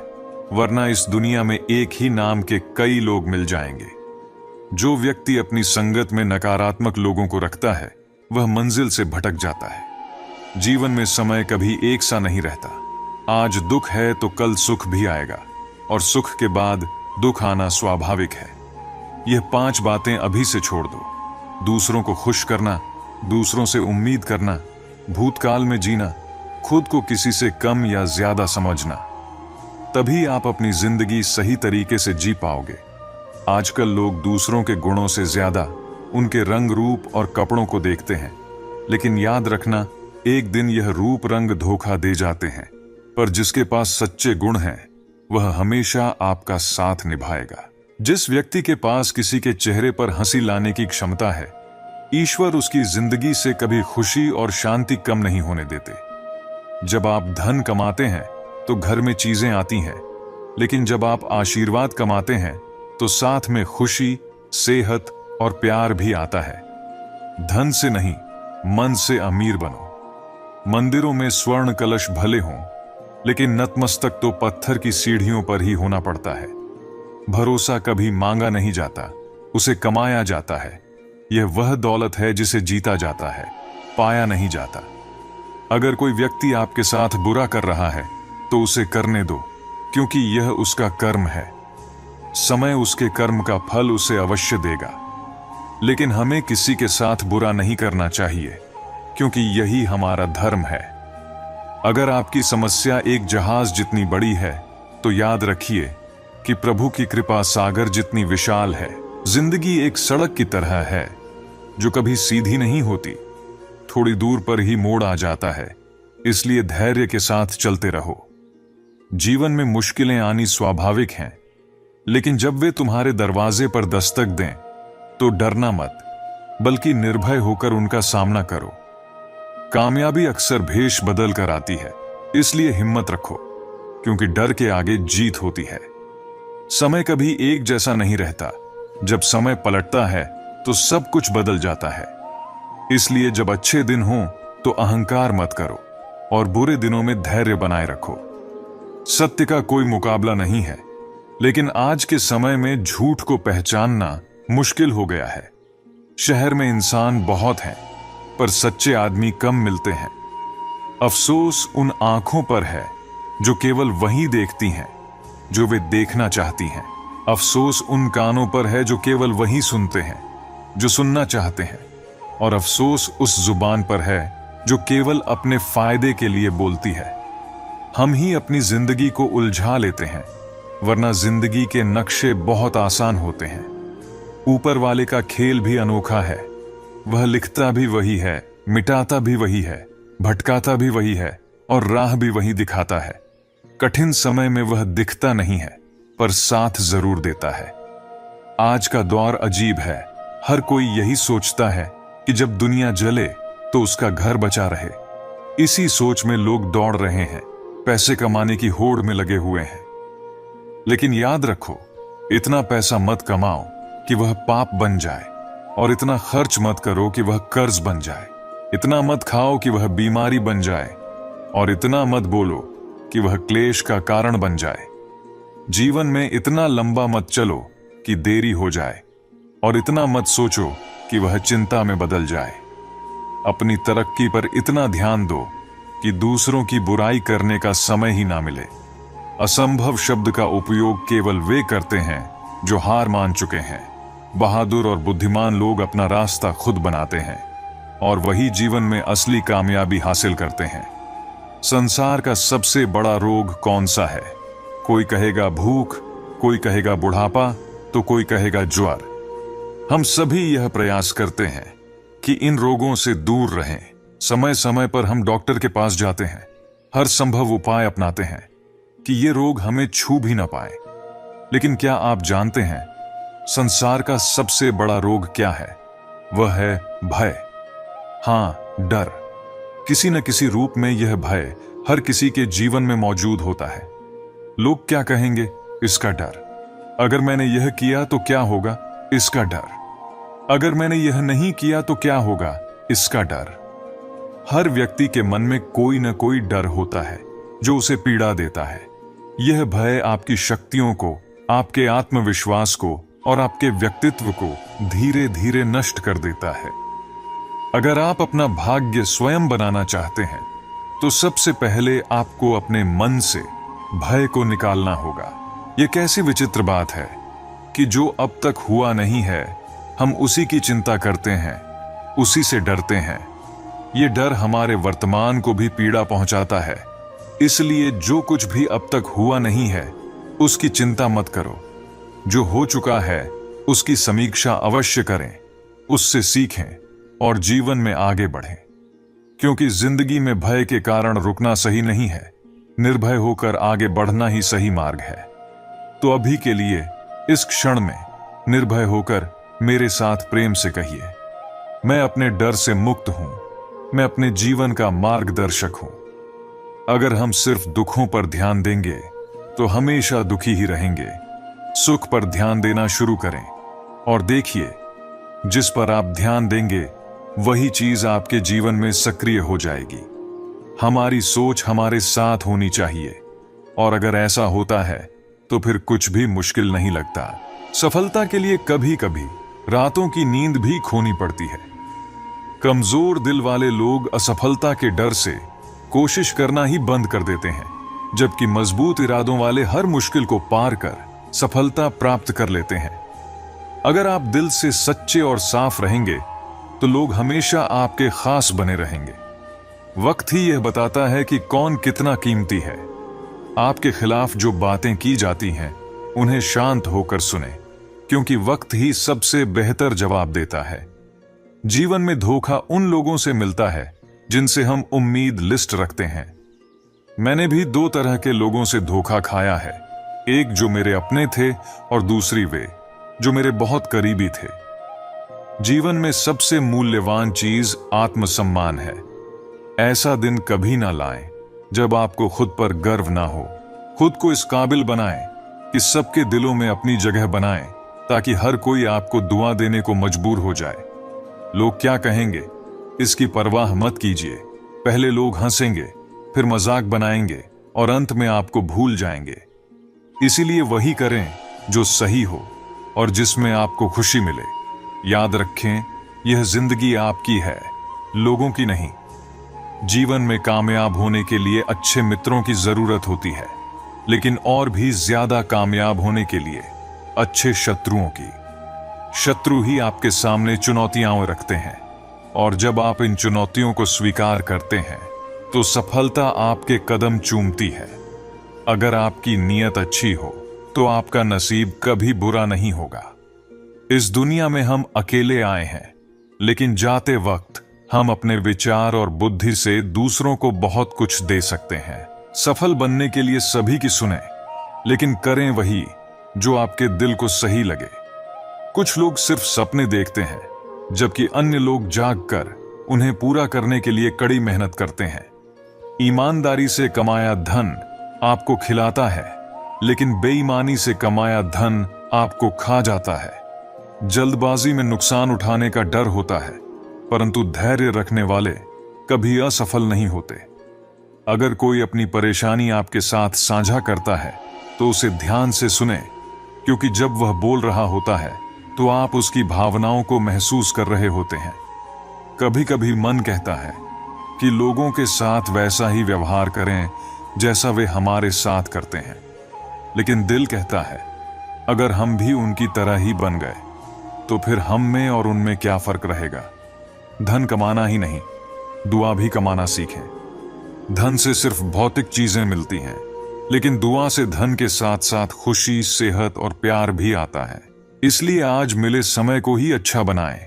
वरना इस दुनिया में एक ही नाम के कई लोग मिल जाएंगे। जो व्यक्ति अपनी संगत में नकारात्मक लोगों को रखता है वह मंजिल से भटक जाता है। जीवन में समय कभी एक सा नहीं रहता। आज दुख है तो कल सुख भी आएगा, और सुख के बाद दुख आना स्वाभाविक है। यह 5 बातें अभी से छोड़ दो। दूसरों को खुश करना, दूसरों से उम्मीद करना, भूतकाल में जीना, खुद को किसी से कम या ज्यादा समझना। तभी आप अपनी जिंदगी सही तरीके से जी पाओगे। आजकल लोग दूसरों के गुणों से ज्यादा उनके रंग रूप और कपड़ों को देखते हैं, लेकिन याद रखना, एक दिन यह रूप रंग धोखा दे जाते हैं, पर जिसके पास सच्चे गुण हैं वह हमेशा आपका साथ निभाएगा। जिस व्यक्ति के पास किसी के चेहरे पर हंसी लाने की क्षमता है, ईश्वर उसकी जिंदगी से कभी खुशी और शांति कम नहीं होने देते। जब आप धन कमाते हैं तो घर में चीजें आती हैं, लेकिन जब आप आशीर्वाद कमाते हैं तो साथ में खुशी, सेहत और प्यार भी आता है। धन से नहीं, मन से अमीर बनो। मंदिरों में स्वर्ण कलश भले हों, लेकिन नतमस्तक तो पत्थर की सीढ़ियों पर ही होना पड़ता है। भरोसा कभी मांगा नहीं जाता, उसे कमाया जाता है। यह वह दौलत है जिसे जीता जाता है, पाया नहीं जाता। अगर कोई व्यक्ति आपके साथ बुरा कर रहा है तो उसे करने दो, क्योंकि यह उसका कर्म है। समय उसके कर्म का फल उसे अवश्य देगा। लेकिन हमें किसी के साथ बुरा नहीं करना चाहिए, क्योंकि यही हमारा धर्म है। अगर आपकी समस्या एक जहाज जितनी बड़ी है तो याद रखिए कि प्रभु की कृपा सागर जितनी विशाल है। जिंदगी एक सड़क की तरह है जो कभी सीधी नहीं होती, थोड़ी दूर पर ही मोड़ आ जाता है। इसलिए धैर्य के साथ चलते रहो। जीवन में मुश्किलें आनी स्वाभाविक हैं, लेकिन जब वे तुम्हारे दरवाजे पर दस्तक दें तो डरना मत, बल्कि निर्भय होकर उनका सामना करो। कामयाबी अक्सर भेष बदल कर आती है, इसलिए हिम्मत रखो, क्योंकि डर के आगे जीत होती है। समय कभी एक जैसा नहीं रहता। जब समय पलटता है तो सब कुछ बदल जाता है। इसलिए जब अच्छे दिन हों तो अहंकार मत करो, और बुरे दिनों में धैर्य बनाए रखो। सत्य का कोई मुकाबला नहीं है, लेकिन आज के समय में झूठ को पहचानना मुश्किल हो गया है। शहर में इंसान बहुत हैं, पर सच्चे आदमी कम मिलते हैं। अफसोस उन आंखों पर है जो केवल वही देखती हैं जो वे देखना चाहती हैं। अफसोस उन कानों पर है जो केवल वही सुनते हैं जो सुनना चाहते हैं। और अफसोस उस जुबान पर है जो केवल अपने फायदे के लिए बोलती है। हम ही अपनी जिंदगी को उलझा लेते हैं, वरना जिंदगी के नक्शे बहुत आसान होते हैं। ऊपर वाले का खेल भी अनोखा है। वह लिखता भी वही है, मिटाता भी वही है, भटकाता भी वही है, और राह भी वही दिखाता है। कठिन समय में वह दिखता नहीं है, पर साथ जरूर देता है। आज का दौर अजीब है। हर कोई यही सोचता है कि जब दुनिया जले तो उसका घर बचा रहे। इसी सोच में लोग दौड़ रहे हैं, पैसे कमाने की होड़ में लगे हुए हैं। लेकिन याद रखो, इतना पैसा मत कमाओ कि वह पाप बन जाए, और इतना खर्च मत करो कि वह कर्ज बन जाए। इतना मत खाओ कि वह बीमारी बन जाए, और इतना मत बोलो कि वह क्लेश का कारण बन जाए। जीवन में इतना लंबा मत चलो कि देरी हो जाए, और इतना मत सोचो कि वह चिंता में बदल जाए। अपनी तरक्की पर इतना ध्यान दो कि दूसरों की बुराई करने का समय ही ना मिले। असंभव शब्द का उपयोग केवल वे करते हैं जो हार मान चुके हैं। बहादुर और बुद्धिमान लोग अपना रास्ता खुद बनाते हैं, और वही जीवन में असली कामयाबी हासिल करते हैं। संसार का सबसे बड़ा रोग कौन सा है? कोई कहेगा भूख, कोई कहेगा बुढ़ापा, तो कोई कहेगा ज्वर। हम सभी यह प्रयास करते हैं कि इन रोगों से दूर रहें। समय समय पर हम डॉक्टर के पास जाते हैं, हर संभव उपाय अपनाते हैं कि ये रोग हमें छू भी ना पाए। लेकिन क्या आप जानते हैं, संसार का सबसे बड़ा रोग क्या है? वह है भय। हाँ, डर। किसी न किसी रूप में यह भय हर किसी के जीवन में मौजूद होता है। लोग क्या कहेंगे, इसका डर। अगर मैंने यह किया तो क्या होगा, इसका डर। अगर मैंने यह नहीं किया तो क्या होगा, इसका डर। हर व्यक्ति के मन में कोई न कोई डर होता है जो उसे पीड़ा देता है। यह भय आपकी शक्तियों को, आपके आत्मविश्वास को और आपके व्यक्तित्व को धीरे धीरे नष्ट कर देता है। अगर आप अपना भाग्य स्वयं बनाना चाहते हैं तो सबसे पहले आपको अपने मन से भय को निकालना होगा। यह कैसी विचित्र बात है कि जो अब तक हुआ नहीं है, हम उसी की चिंता करते हैं, उसी से डरते हैं। ये डर हमारे वर्तमान को भी पीड़ा पहुंचाता है। इसलिए जो कुछ भी अब तक हुआ नहीं है, उसकी चिंता मत करो। जो हो चुका है, उसकी समीक्षा अवश्य करें, उससे सीखें और जीवन में आगे बढ़ें। क्योंकि जिंदगी में भय के कारण रुकना सही नहीं है, निर्भय होकर आगे बढ़ना ही सही मार्ग है। तो अभी के लिए, इस क्षण में निर्भय होकर मेरे साथ प्रेम से कहिए, मैं अपने डर से मुक्त हूं, मैं अपने जीवन का मार्गदर्शक हूं। अगर हम सिर्फ दुखों पर ध्यान देंगे तो हमेशा दुखी ही रहेंगे। सुख पर ध्यान देना शुरू करें और देखिए, जिस पर आप ध्यान देंगे वही चीज आपके जीवन में सक्रिय हो जाएगी। हमारी सोच हमारे साथ होनी चाहिए, और अगर ऐसा होता है तो फिर कुछ भी मुश्किल नहीं लगता। सफलता के लिए कभी कभी रातों की नींद भी खोनी पड़ती है। कमजोर दिल वाले लोग असफलता के डर से कोशिश करना ही बंद कर देते हैं, जबकि मजबूत इरादों वाले हर मुश्किल को पार कर सफलता प्राप्त कर लेते हैं। अगर आप दिल से सच्चे और साफ रहेंगे तो लोग हमेशा आपके खास बने रहेंगे। वक्त ही यह बताता है कि कौन कितना कीमती है। आपके खिलाफ जो बातें की जाती हैं, उन्हें शांत होकर सुने, क्योंकि वक्त ही सबसे बेहतर जवाब देता है। जीवन में धोखा उन लोगों से मिलता है जिनसे हम उम्मीद लिस्ट रखते हैं। मैंने भी दो तरह के लोगों से धोखा खाया है, एक जो मेरे अपने थे और दूसरी वे जो मेरे बहुत करीबी थे। जीवन में सबसे मूल्यवान चीज आत्मसम्मान है। ऐसा दिन कभी ना लाएं जब आपको खुद पर गर्व ना हो। खुद को इस काबिल बनाएं कि सबके दिलों में अपनी जगह बनाएं, ताकि हर कोई आपको दुआ देने को मजबूर हो जाए। लोग क्या कहेंगे, इसकी परवाह मत कीजिए। पहले लोग हंसेंगे, फिर मजाक बनाएंगे और अंत में आपको भूल जाएंगे। इसीलिए वही करें जो सही हो और जिसमें आपको खुशी मिले। याद रखें, यह जिंदगी आपकी है, लोगों की नहीं। जीवन में कामयाब होने के लिए अच्छे मित्रों की जरूरत होती है, लेकिन और भी ज्यादा कामयाब होने के लिए अच्छे शत्रुओं की। शत्रु ही आपके सामने चुनौतियां रखते हैं, और जब आप इन चुनौतियों को स्वीकार करते हैं तो सफलता आपके कदम चूमती है। अगर आपकी नीयत अच्छी हो तो आपका नसीब कभी बुरा नहीं होगा। इस दुनिया में हम अकेले आए हैं, लेकिन जाते वक्त हम अपने विचार और बुद्धि से दूसरों को बहुत कुछ दे सकते हैं। सफल बनने के लिए सभी की सुने, लेकिन करें वही जो आपके दिल को सही लगे। कुछ लोग सिर्फ सपने देखते हैं, जबकि अन्य लोग जागकर उन्हें पूरा करने के लिए कड़ी मेहनत करते हैं। ईमानदारी से कमाया धन आपको खिलाता है, लेकिन बेईमानी से कमाया धन आपको खा जाता है। जल्दबाजी में नुकसान उठाने का डर होता है, परंतु धैर्य रखने वाले कभी असफल नहीं होते। अगर कोई अपनी परेशानी आपके साथ साझा करता है तो उसे ध्यान से सुने, क्योंकि जब वह बोल रहा होता है तो आप उसकी भावनाओं को महसूस कर रहे होते हैं। कभी कभी मन कहता है कि लोगों के साथ वैसा ही व्यवहार करें जैसा वे हमारे साथ करते हैं, लेकिन दिल कहता है अगर हम भी उनकी तरह ही बन गए तो फिर हम में और उनमें क्या फर्क रहेगा। धन कमाना ही नहीं, दुआ भी कमाना सीखें। धन से सिर्फ भौतिक चीजें मिलती हैं, लेकिन दुआ से धन के साथ साथ खुशी, सेहत और प्यार भी आता है। इसलिए आज मिले समय को ही अच्छा बनाएं।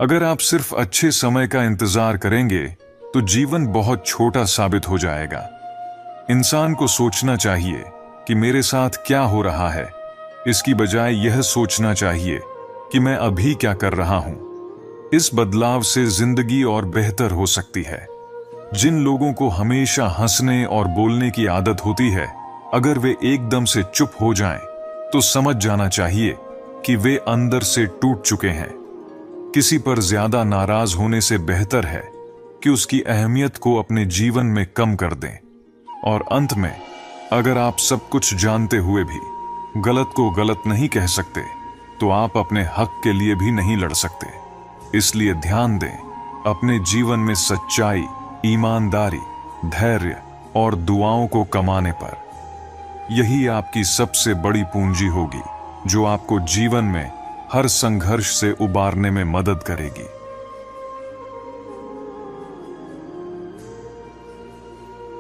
अगर आप सिर्फ अच्छे समय का इंतजार करेंगे तो जीवन बहुत छोटा साबित हो जाएगा। इंसान को सोचना चाहिए कि मेरे साथ क्या हो रहा है, इसकी बजाय यह सोचना चाहिए कि मैं अभी क्या कर रहा हूं। इस बदलाव से जिंदगी और बेहतर हो सकती है। जिन लोगों को हमेशा हंसने और बोलने की आदत होती है, अगर वे एकदम से चुप हो जाएं, तो समझ जाना चाहिए कि वे अंदर से टूट चुके हैं। किसी पर ज्यादा नाराज होने से बेहतर है कि उसकी अहमियत को अपने जीवन में कम कर दें। और अंत में अगर आप सब कुछ जानते हुए भी गलत को गलत नहीं कह सकते, तो आप अपने हक के लिए भी नहीं लड़ सकते। इसलिए ध्यान दें अपने जीवन में सच्चाई, ईमानदारी, धैर्य और दुआओं को कमाने पर। यही आपकी सबसे बड़ी पूंजी होगी जो आपको जीवन में हर संघर्ष से उबारने में मदद करेगी।